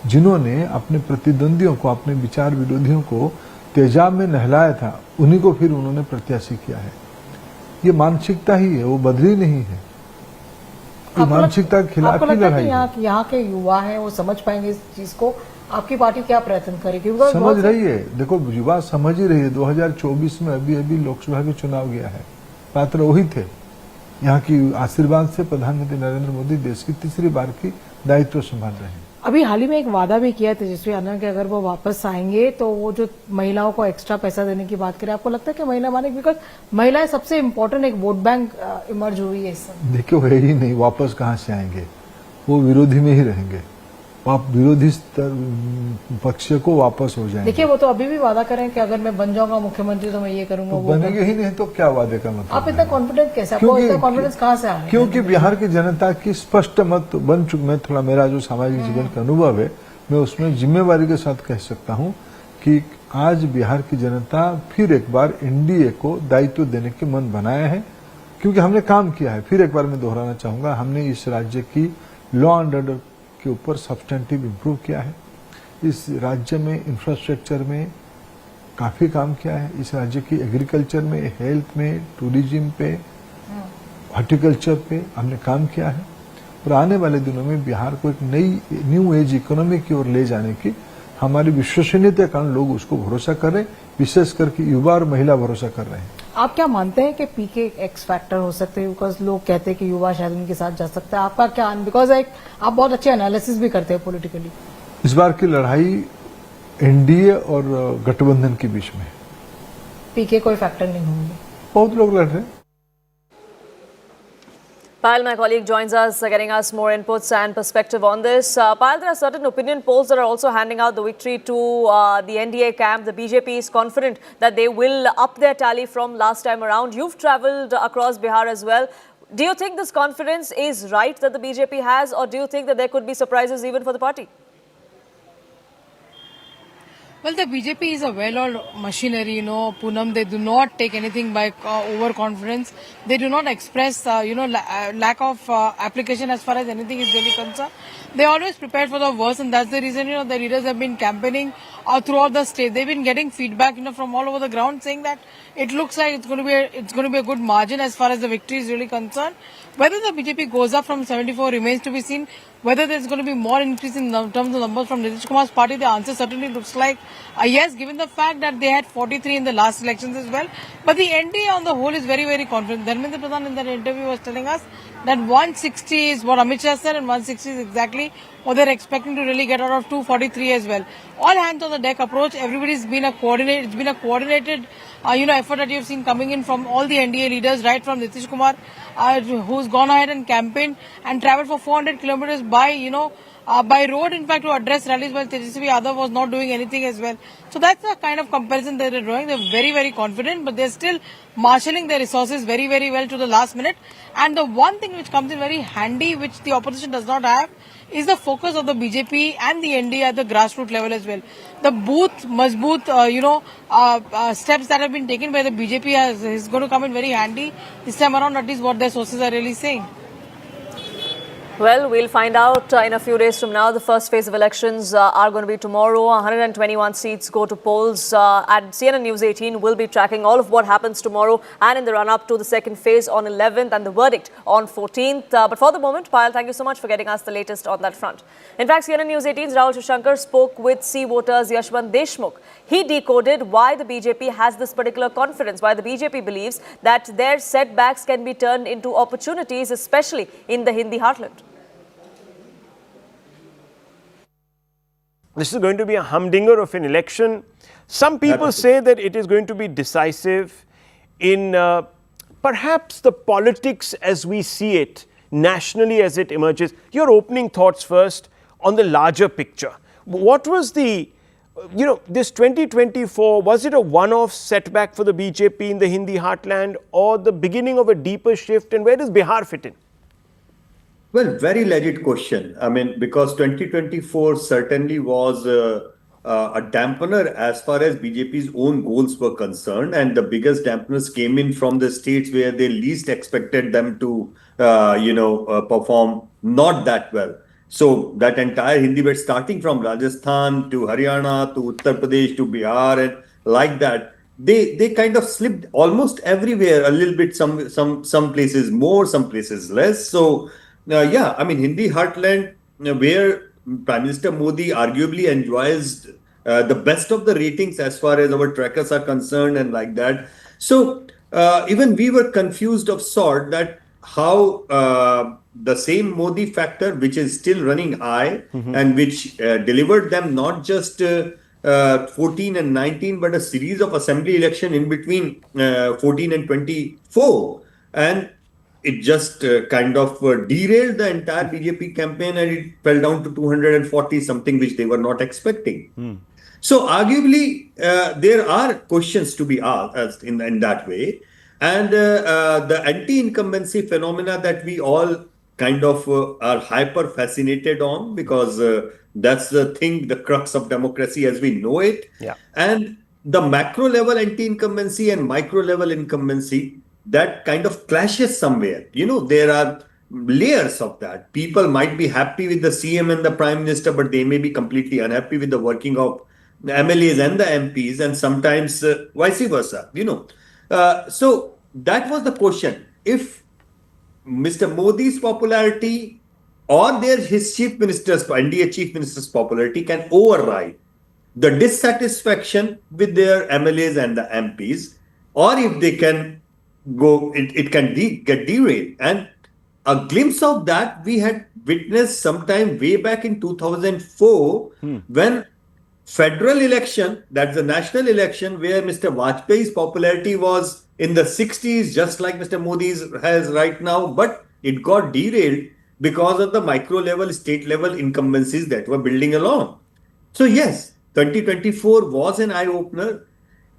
जिन्होंने अपने प्रतिद्वंदियों को, अपने विचार विरोधियों को तेजाब में नहलाया था, उन्हीं को फिर उन्होंने प्रत्याशी किया है। ये मानसिकता ही है, वो बदली नहीं है। ये मानसिकता के खिलाफ ही लड़ाई है। यहाँ के युवा हैं, वो समझ पाएंगे इस चीज को। आपकी पार्टी क्या प्रयत्न करेगी? समझ रही है। देखो, युवा समझ ही रही है। 2024 में अभी लोकसभा के चुनाव गया है, पात्र वही थे। यहाँ की आशीर्वाद से प्रधानमंत्री नरेंद्र मोदी देश की तीसरी बार की दायित्व संभाल रहे हैं। अभी हाल ही में एक वादा भी किया तेजस्वी यादव कि अगर वो वापस आएंगे तो वो जो महिलाओं को एक्स्ट्रा पैसा देने की बात करें, आपको लगता है कि महिला मानेगी? बिकॉज महिलाएं सबसे इम्पोर्टेंट एक वोट बैंक इमर्ज हुई है इस समय। देखिए, वो है ही नहीं, वापस कहाँ से आएंगे? वो विरोधी में ही रहेंगे। आप विरोधी पक्ष को वापस हो जाएंगे। देखिए, वो तो अभी भी वादा करें कि अगर मैं बन जाऊंगा मुख्यमंत्री तो मैं ये करूंगा, तो बनेंगे ही नहीं तो क्या वादे का मतलब? आप इतना कॉन्फिडेंट कैसे? आपको इतना कॉन्फिडेंस कहाँ से आया? क्योंकि बिहार की जनता की स्पष्ट मत बन चुकी। मैं थोड़ा, मेरा जो सामाजिक जीवन का अनुभव है, मैं उसमें जिम्मेवारी के साथ कह सकता हूं कि आज बिहार की जनता फिर एक बार एनडीए को दायित्व देने के मन बनाया है, क्योंकि हमने काम किया है। फिर एक बार मैं दोहराना चाहूंगा, हमने इस राज्य की लॉ एंड ऑर्डर के ऊपर सब्सटेंटिव इंप्रूव किया है। इस राज्य में इंफ्रास्ट्रक्चर में काफी काम किया है। इस राज्य की एग्रीकल्चर में, हेल्थ में, टूरिज्म पे, हॉर्टिकल्चर पे हमने काम किया है। और आने वाले दिनों में बिहार को एक नई न्यू एज इकोनॉमी की ओर ले जाने की हमारी विश्वसनीयता के कारण लोग उसको भरोसा कर रहे हैं, विशेष करके युवा और महिला भरोसा कर रहे हैं। आप क्या मानते हैं कि पीके एक्स फैक्टर हो सकते हैं? बिकॉज लोग कहते हैं कि युवा शायद उनके साथ जा सकता है। आपका क्या? बिकॉज आप बहुत अच्छे एनालिसिस भी करते हैं पॉलिटिकली। इस बार की लड़ाई एनडीए और गठबंधन के बीच में, पीके कोई फैक्टर नहीं होंगे। बहुत लोग लड़ रहे हैं। Payal, my colleague, joins us, getting us more inputs and perspective on this. Payal, there are certain opinion polls that are also handing out the victory to the NDA camp. The BJP is confident that they will up their tally from last time around. You've travelled across Bihar as well. Do you think this confidence is right that the BJP has, or do you think that there could be surprises even for the party? Well, the BJP is a well-oiled machinery, Poonam. They do not take anything by overconfidence. They do not express, lack of application as far as anything is really concerned. They always prepared for the worst, and that's the reason, the leaders have been campaigning throughout the state. They've been getting feedback, from all over the ground saying that it looks like it's going to be a good margin as far as the victory is really concerned. Whether the BJP goes up from 74 remains to be seen. Whether there's going to be more increase in terms of numbers from Nitish Kumar's party, the answer certainly looks like yes, given the fact that they had 43 in the last elections as well. But the NDA on the whole is very, very confident. Dharmendra Pradhan in that interview was telling us that 160 is what Amit Shah said, and 160 is exactly what they're expecting to really get out of 243 as well. All hands on the deck approach. Everybody's been it's been a coordinated effort that you've seen coming in from all the NDA leaders, right from Nitish Kumar, who's gone ahead and campaigned and travelled for 400 kilometers by road, in fact, to address rallies, while Tejasvi Yadav was not doing anything as well. So that's the kind of comparison that they're drawing. They're very, very confident, but they're still marshalling their resources very, very well to the last minute. And the one thing which comes in very handy, which the opposition does not have, is the focus of the BJP and the NDA at the grassroots level as well. The steps that have been taken by the BJP is going to come in very handy this time around, at least what their sources are really saying. Well, we'll find out in a few days from now. The first phase of elections are going to be tomorrow. 121 seats go to polls. And CNN News 18 will be tracking all of what happens tomorrow and in the run-up to the second phase on 11th and the verdict on 14th. But for the moment, Payal, thank you so much for getting us the latest on that front. In fact, CNN News 18's Rahul Shankar spoke with C voters Yashwant Deshmukh. He decoded why the BJP has this particular confidence, why the BJP believes that their setbacks can be turned into opportunities, especially in the Hindi heartland. This is going to be a humdinger of an election. Some people say that it is going to be decisive in perhaps the politics as we see it, nationally as it emerges. Your opening thoughts first on the larger picture. What was the, this 2024, was it a one-off setback for the BJP in the Hindi heartland or the beginning of a deeper shift, and where does Bihar fit in? Well, very legit question. I mean, because 2024 certainly was a dampener as far as BJP's own goals were concerned. And the biggest dampeners came in from the states where they least expected them to, perform not that well. So that entire Hindi belt, starting from Rajasthan to Haryana to Uttar Pradesh to Bihar and like that, they kind of slipped almost everywhere a little bit, some places more, some places less. So, Hindi heartland, where Prime Minister Modi arguably enjoys the best of the ratings as far as our trackers are concerned and like that. So even we were confused of sort that how the same Modi factor, which is still running high and which delivered them not just 14 and 19, but a series of assembly election in between 14 and 24. And it just kind of derailed the entire BJP campaign, and it fell down to 240 something, which they were not expecting. So arguably, there are questions to be asked in that way. And the anti-incumbency phenomena that we all kind of are hyper fascinated on, because that's the thing, the crux of democracy as we know it. Yeah. And the macro level anti-incumbency and micro level incumbency, that kind of clashes somewhere. There are layers of that. People might be happy with the CM and the Prime Minister, but they may be completely unhappy with the working of the MLAs and the MPs, and sometimes vice versa, So that was the question. If Mr. Modi's popularity or his chief minister's, NDA chief minister's popularity can override the dissatisfaction with their MLAs and the MPs, or if they can go, it can get derailed. And a glimpse of that we had witnessed sometime way back in 2004 when federal election, that's the national election, where Mr. Vajpayee's popularity was in the 60s, just like Mr. Modi's has right now, but it got derailed because of the micro level, state level incumbencies that were building along. So yes, 2024 was an eye-opener,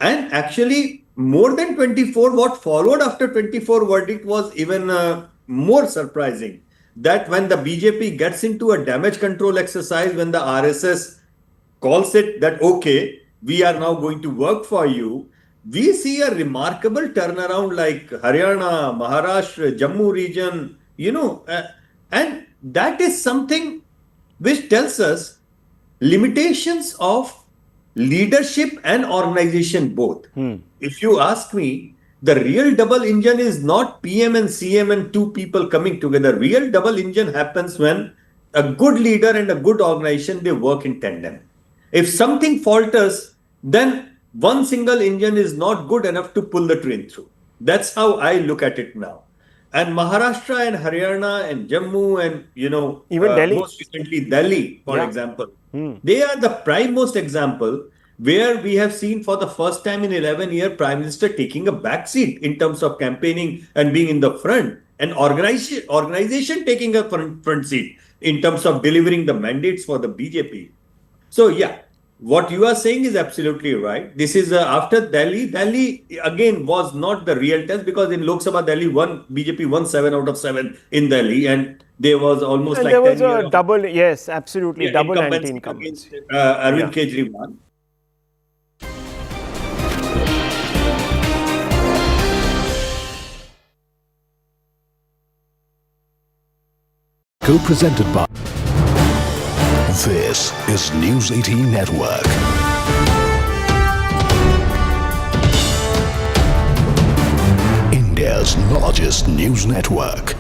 and actually more than 24, what followed after 24 verdict was even more surprising. That when the BJP gets into a damage control exercise, when the RSS calls it that, okay, we are now going to work for you, we see a remarkable turnaround like Haryana, Maharashtra, Jammu region, and that is something which tells us limitations of leadership and organization both. If you ask me, the real double engine is not PM and CM and two people coming together. Real double engine happens when a good leader and a good organization, they work in tandem. If something falters, then one single engine is not good enough to pull the train through. That's how I look at it now. And Maharashtra and Haryana and Jammu and, even Delhi, most recently Delhi, for example, they are the prime most example where we have seen for the first time in 11 years, Prime Minister taking a backseat in terms of campaigning and being in the front, and organization taking a front seat in terms of delivering the mandates for the BJP. So yeah, what you are saying is absolutely right. This is after Delhi. Delhi again was not the real test, because in Lok Sabha Delhi BJP won 7 out of 7 in Delhi, and there was almost and like there was a double, yes, absolutely, double anti-incumbency. Arvind Kejriwal. Co-presented by. This is News 18 Network. India's largest news network.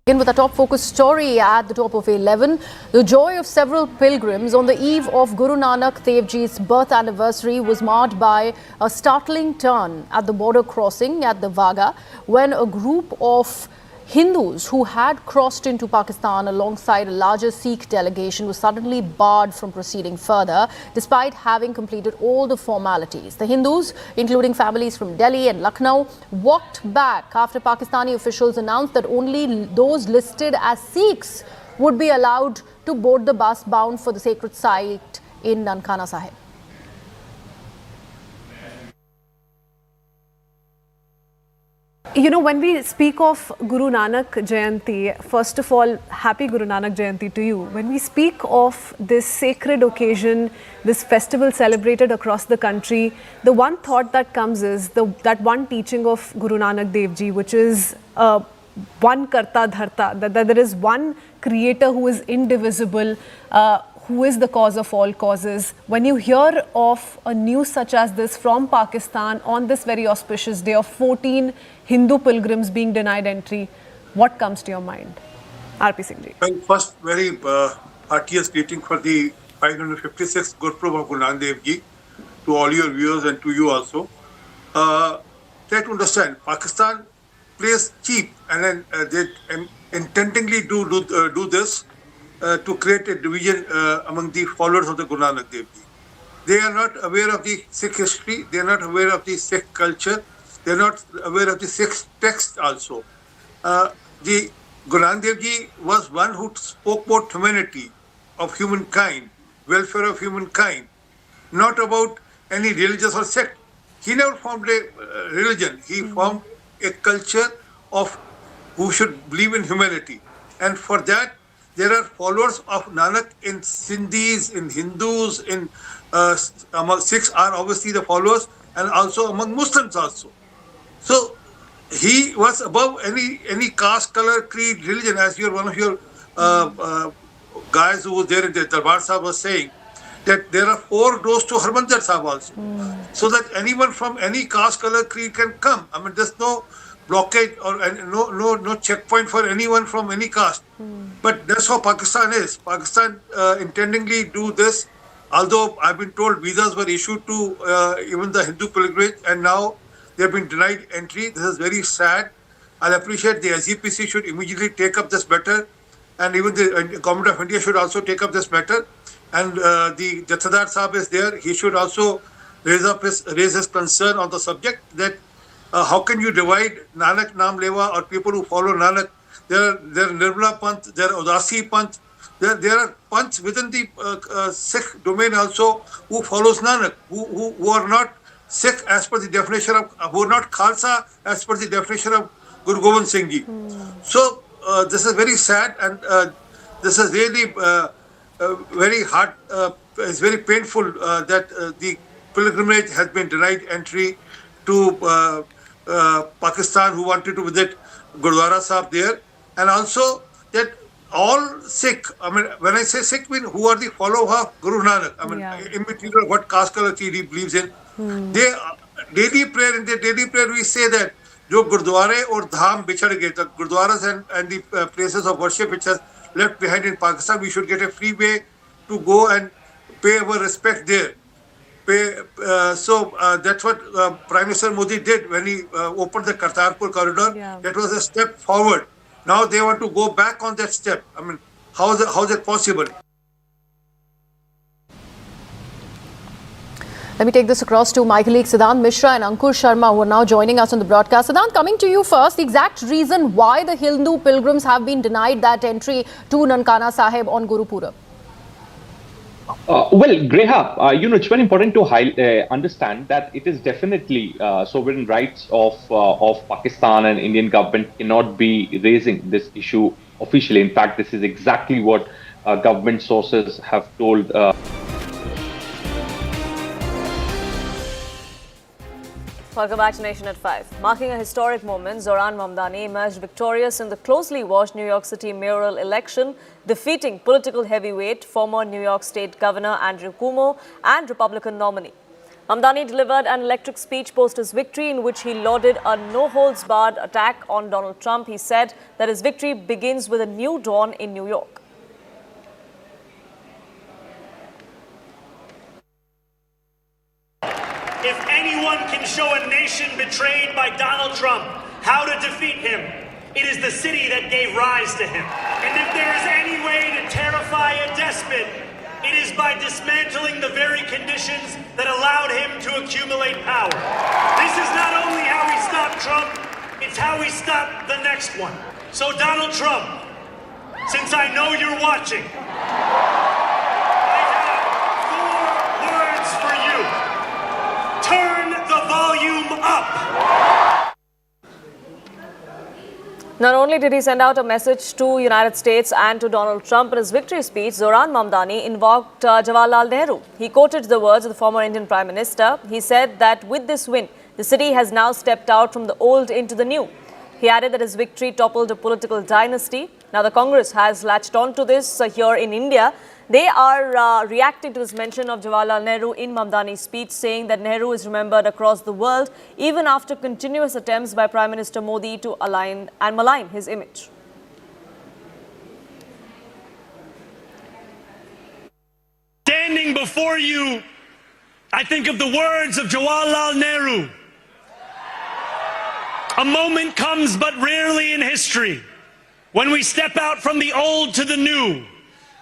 Begin with a top focus story at the top of 11. The joy of several pilgrims on the eve of Guru Nanak Dev Ji's birth anniversary was marred by a startling turn at the border crossing at the Wagah, when a group of Hindus who had crossed into Pakistan alongside a larger Sikh delegation were suddenly barred from proceeding further, despite having completed all the formalities. The Hindus, including families from Delhi and Lucknow, walked back after Pakistani officials announced that only those listed as Sikhs would be allowed to board the bus bound for the sacred site in Nankana Sahib. You know, when we speak of Guru Nanak Jayanti, first of all, happy Guru Nanak Jayanti to you. When we speak of this sacred occasion, this festival celebrated across the country, the one thought that comes is that one teaching of Guru Nanak Dev Ji, which is one karta dharta, that there is one creator who is indivisible, who is the cause of all causes. When you hear of a news such as this from Pakistan on this very auspicious day of 14 Hindu pilgrims being denied entry, what comes to your mind? R.P. Singh ji. Well, first, very heartiest greeting for the 556th Gurpurab of Guru Nanak Dev Ji to all your viewers and to you also. Try to understand, Pakistan plays cheap and then they intendingly do this to create a division among the followers of the Guru Nanak Dev Ji. They are not aware of the Sikh history, they are not aware of the Sikh culture, they are not aware of the Sikh text also. The Guru Nanak Dev Ji was one who spoke about humanity of humankind, welfare of humankind, not about any religious or sect. He never formed a religion, he formed a culture of who should believe in humanity. And for that, there are followers of Nanak in Sindhis, in Hindus, in among Sikhs are obviously the followers, and also among Muslims also. So he was above any caste, color, creed, religion, as one of your guys who was there in the Darbar Sahib was saying, that there are 4 doors to Harmandir Sahib also. So that anyone from any caste, color, creed can come. I mean, there's no blockade or no checkpoint for anyone from any caste. But that's how Pakistan is. Pakistan intendingly do this, although I've been told visas were issued to even the Hindu pilgrimage, and now they've been denied entry. This is very sad. I'll appreciate the SGPC should immediately take up this matter, and even the Government of India should also take up this matter. And the Jathadar Sahib is there. He should also raise his concern on the subject that how can you divide Nanak Naam Lewa or people who follow Nanak? There are Nirmala Panth, there are Udasi Panth, there are Panths within the Sikh domain also who follows Nanak, who are not Sikh as per the definition of, who are not Khalsa as per the definition of Guru Gobind Singh Ji. So this is very sad, and this is really very hard, it's very painful that the pilgrimage has been denied entry to Pakistan, who wanted to visit Gurdwara Sahib there, and also that all Sikh, I mean, when I say Sikh, I mean who are the followers of Guru Nanak, I mean, immaterial of what caste, color, creed he believes in. They daily prayer, in their daily prayer we say that jo Gurdware or Dham bichad gaye, the Gurdwaras and the places of worship which has left behind in Pakistan, we should get a free way to go and pay our respect there. So that's what Prime Minister Modi did when he opened the Kartarpur corridor. That was a step forward. Now they want to go back on that step. I mean, how is it possible? Let me take this across to my colleagues Siddhant Mishra and Ankur Sharma, who are now joining us on the broadcast. Siddhant, coming to you first, the exact reason why the Hindu pilgrims have been denied that entry to Nankana Sahib on Guru Purab. Well, Greha, it's very important to understand that it is definitely sovereign rights of Pakistan, and Indian government cannot be raising this issue officially. In fact, this is exactly what government sources have told. Welcome back to Nation at 5. Marking a historic moment, Zoran Mamdani emerged victorious in the closely watched New York City mayoral election, defeating political heavyweight, former New York State Governor Andrew Cuomo and Republican nominee. Mamdani delivered an electric speech post his victory, in which he lauded a no-holds-barred attack on Donald Trump. He said that his victory begins with a new dawn in New York. If anyone can show a nation betrayed by Donald Trump how to defeat him, It is the city that gave rise to him. And if there is any way to terrify a despot, it is by dismantling the very conditions that allowed him to accumulate power. This is not only how we stop Trump, it's how we stop the next one. So Donald Trump, since I know you're watching, I have 4 words for you. Turn the volume up. Not only did he send out a message to United States and to Donald Trump in his victory speech, Zoran Mamdani invoked Jawaharlal Nehru. He quoted the words of the former Indian Prime Minister. He said that with this win, the city has now stepped out from the old into the new. He added that his victory toppled a political dynasty. Now the Congress has latched on to this here in India. They are reacting to this mention of Jawaharlal Nehru in Mamdani's speech, saying that Nehru is remembered across the world, even after continuous attempts by Prime Minister Modi to align and malign his image. Standing before you, I think of the words of Jawaharlal Nehru. A moment comes but rarely in history when we step out from the old to the new,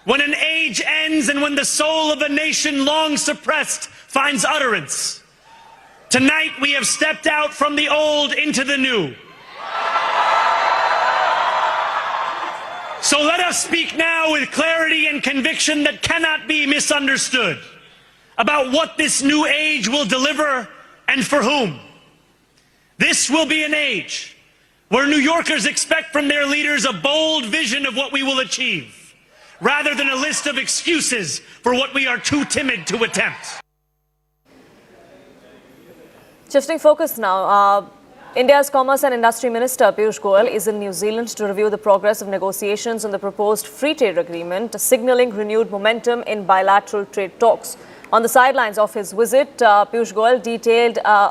when an age ends and when the soul of a nation long suppressed finds utterance. Tonight we have stepped out from the old into the new. So let us speak now with clarity and conviction that cannot be misunderstood about what this new age will deliver and for whom. This will be an age where New Yorkers expect from their leaders a bold vision of what we will achieve, rather than a list of excuses for what we are too timid to attempt. Shifting focus now, India's Commerce and Industry Minister Piyush Goyal is in New Zealand to review the progress of negotiations on the proposed free trade agreement, signalling renewed momentum in bilateral trade talks. On the sidelines of his visit, Piyush Goyal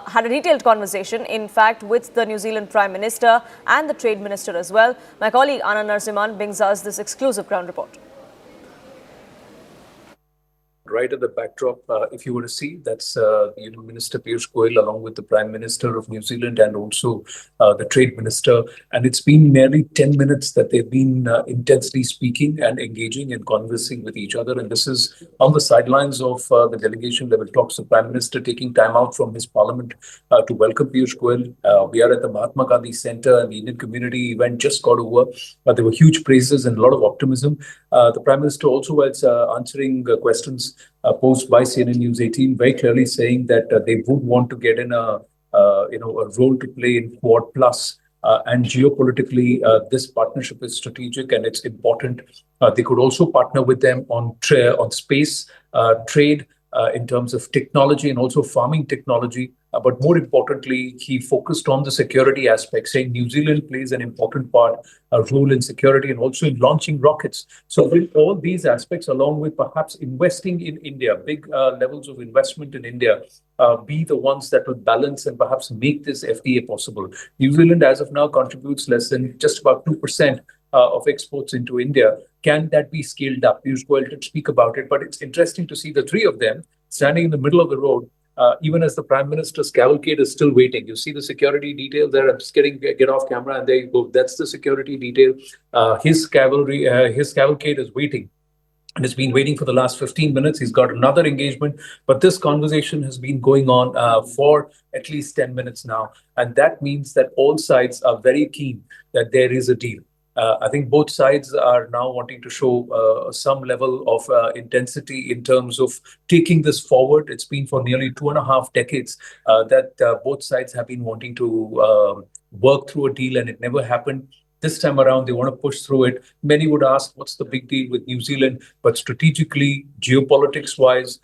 had a detailed conversation, in fact, with the New Zealand Prime Minister and the Trade Minister as well. My colleague Anand Narasimhan brings us this exclusive ground report. Right at the backdrop, if you were to see, that's Minister Piyush Goyal along with the Prime Minister of New Zealand and also the Trade Minister. And it's been nearly 10 minutes that they've been intensely speaking and engaging and conversing with each other. And this is on the sidelines of the delegation level talks. The Prime Minister taking time out from his parliament to welcome Piyush Goyal. We are at the Mahatma Gandhi Centre, and the Indian community event just got over. There were huge praises and a lot of optimism. The Prime Minister also was answering questions posed by CNN News 18, very clearly saying that they would want to get in a role to play in Quad Plus. And geopolitically, this partnership is strategic and it's important. They could also partner with them on space, trade, in terms of technology and also farming technology. But more importantly, he focused on the security aspect, saying New Zealand plays an important role in security and also in launching rockets. So with all these aspects, along with perhaps investing in India, big levels of investment in India, be the ones that will balance and perhaps make this FTA possible. New Zealand, as of now, contributes less than just about 2% of exports into India. Can that be scaled up? Piyush Goyal did speak about it, but it's interesting to see the three of them standing in the middle of the road, even as the Prime Minister's cavalcade is still waiting. You see the security detail there. I'm just get off camera, and there you go. That's the security detail. His cavalcade is waiting. And it's been waiting for the last 15 minutes. He's got another engagement, but this conversation has been going on for at least 10 minutes now. And that means that all sides are very keen that there is a deal. I think both sides are now wanting to show some level of intensity in terms of taking this forward. It's been for nearly 2.5 decades that both sides have been wanting to work through a deal, and it never happened. This time around, they want to push through it. Many would ask, what's the big deal with New Zealand? But strategically, geopolitics-wise,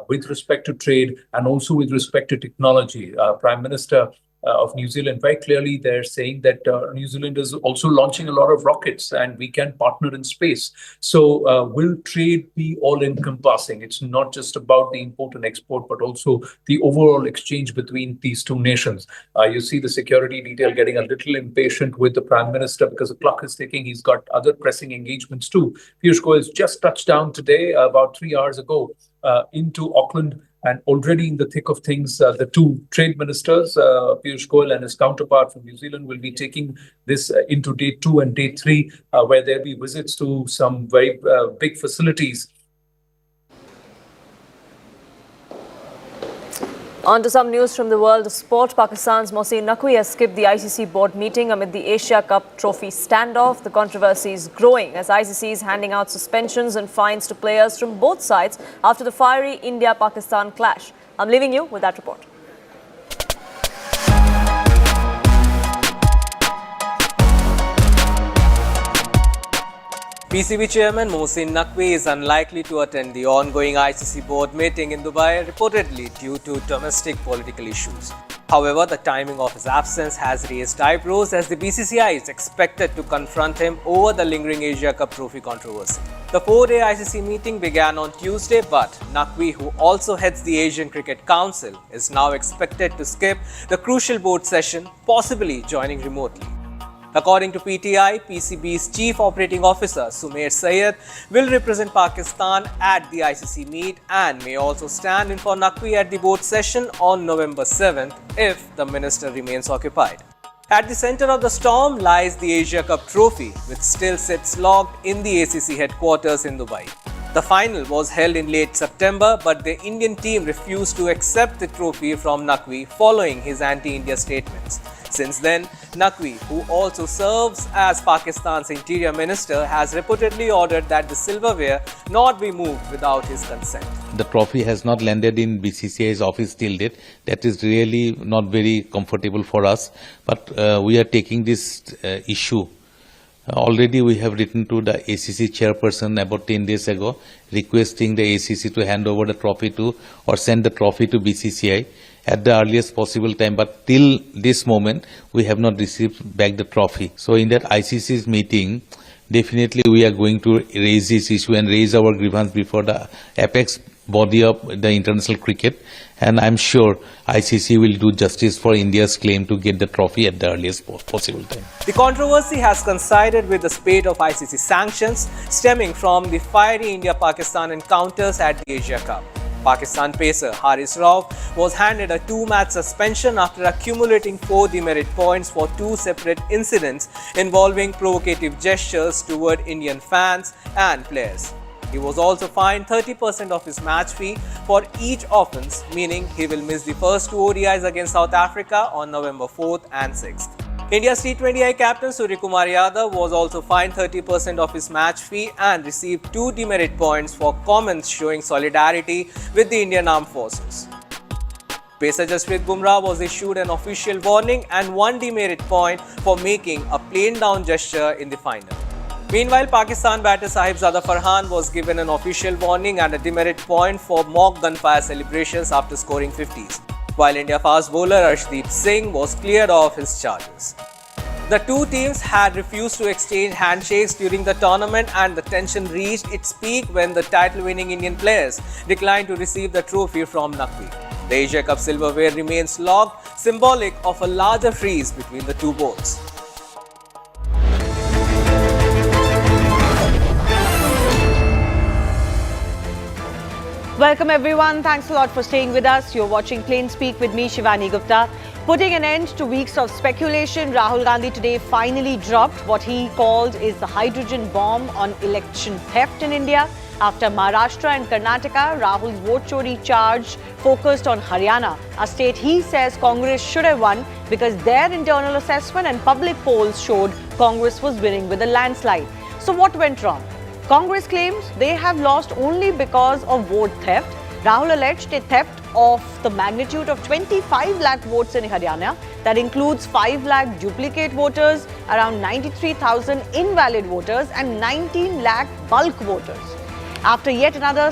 with respect to trade and also with respect to technology, Prime Minister of New Zealand, very clearly they're saying that New Zealand is also launching a lot of rockets and we can partner in space. So will trade be all-encompassing? It's not just about the import and export, but also the overall exchange between these two nations. You see the security detail getting a little impatient with the Prime Minister because the clock is ticking. He's got other pressing engagements too. Piyush Goyal has just touched down today, about 3 hours ago, into Auckland, And already in the thick of things, the two trade ministers, Piyush Goyal and his counterpart from New Zealand, will be taking this into day 2 and day 3, where there'll be visits to some very big facilities. On to some news from the world of sport. Pakistan's Mohsin Naqvi has skipped the ICC board meeting amid the Asia Cup trophy standoff. The controversy is growing as ICC is handing out suspensions and fines to players from both sides after the fiery India-Pakistan clash. I'm leaving you with that report. PCB chairman Mohsin Naqvi is unlikely to attend the ongoing ICC board meeting in Dubai, reportedly due to domestic political issues. However, the timing of his absence has raised eyebrows as the BCCI is expected to confront him over the lingering Asia Cup trophy controversy. The 4-day ICC meeting began on Tuesday, but Naqvi, who also heads the Asian Cricket Council, is now expected to skip the crucial board session, possibly joining remotely. According to PTI, PCB's Chief Operating Officer Sumair Syed will represent Pakistan at the ICC meet and may also stand in for Naqvi at the board session on November 7th if the minister remains occupied. At the center of the storm lies the Asia Cup trophy, which still sits locked in the ACC headquarters in Dubai. The final was held in late September, but the Indian team refused to accept the trophy from Naqvi following his anti-India statements. Since then, Naqvi, who also serves as Pakistan's interior minister, has reportedly ordered that the silverware not be moved without his consent. The trophy has not landed in BCCI's office till date. That is really not very comfortable for us. But we are taking this issue. Already we have written to the ACC chairperson about 10 days ago, requesting the ACC to hand over the trophy to or send the trophy to BCCI at the earliest possible time. But till this moment, we have not received back the trophy. So in that ICC's meeting, definitely we are going to raise this issue and raise our grievance before the apex body of the international cricket. And I'm sure ICC will do justice for India's claim to get the trophy at the earliest possible time. The controversy has coincided with the spate of ICC sanctions stemming from the fiery India-Pakistan encounters at the Asia Cup. Pakistan pacer Haris Rauf was handed a 2-match suspension after accumulating 4 demerit points for 2 separate incidents involving provocative gestures toward Indian fans and players. He was also fined 30% of his match fee for each offence, meaning he will miss the first 2 ODIs against South Africa on November 4th and 6th. India's T20I captain Suryakumar Yadav was also fined 30% of his match fee and received 2 demerit points for comments showing solidarity with the Indian Armed Forces. Pacer Jasprit Bumrah was issued an official warning and 1 demerit point for making a plain down gesture in the final. Meanwhile, Pakistan batter Sahib Zada Farhan was given an official warning and a demerit point for mock gunfire celebrations after scoring 50s, while India fast bowler Arshdeep Singh was cleared of his charges. The two teams had refused to exchange handshakes during the tournament, and the tension reached its peak when the title-winning Indian players declined to receive the trophy from Naqvi. The Asia Cup silverware remains locked, symbolic of a larger freeze between the two boards. Welcome everyone. Thanks a lot for staying with us. You're watching Plain Speak with me, Shivani Gupta. Putting an end to weeks of speculation, Rahul Gandhi today finally dropped what he called is the hydrogen bomb on election theft in India. After Maharashtra and Karnataka, Rahul's vote chori charge focused on Haryana, a state he says Congress should have won because their internal assessment and public polls showed Congress was winning with a landslide. So what went wrong? Congress claims they have lost only because of vote theft. Rahul alleged a theft of the magnitude of 25 lakh votes in Haryana. That includes 5 lakh duplicate voters, around 93,000 invalid voters and 19 lakh bulk voters. After yet another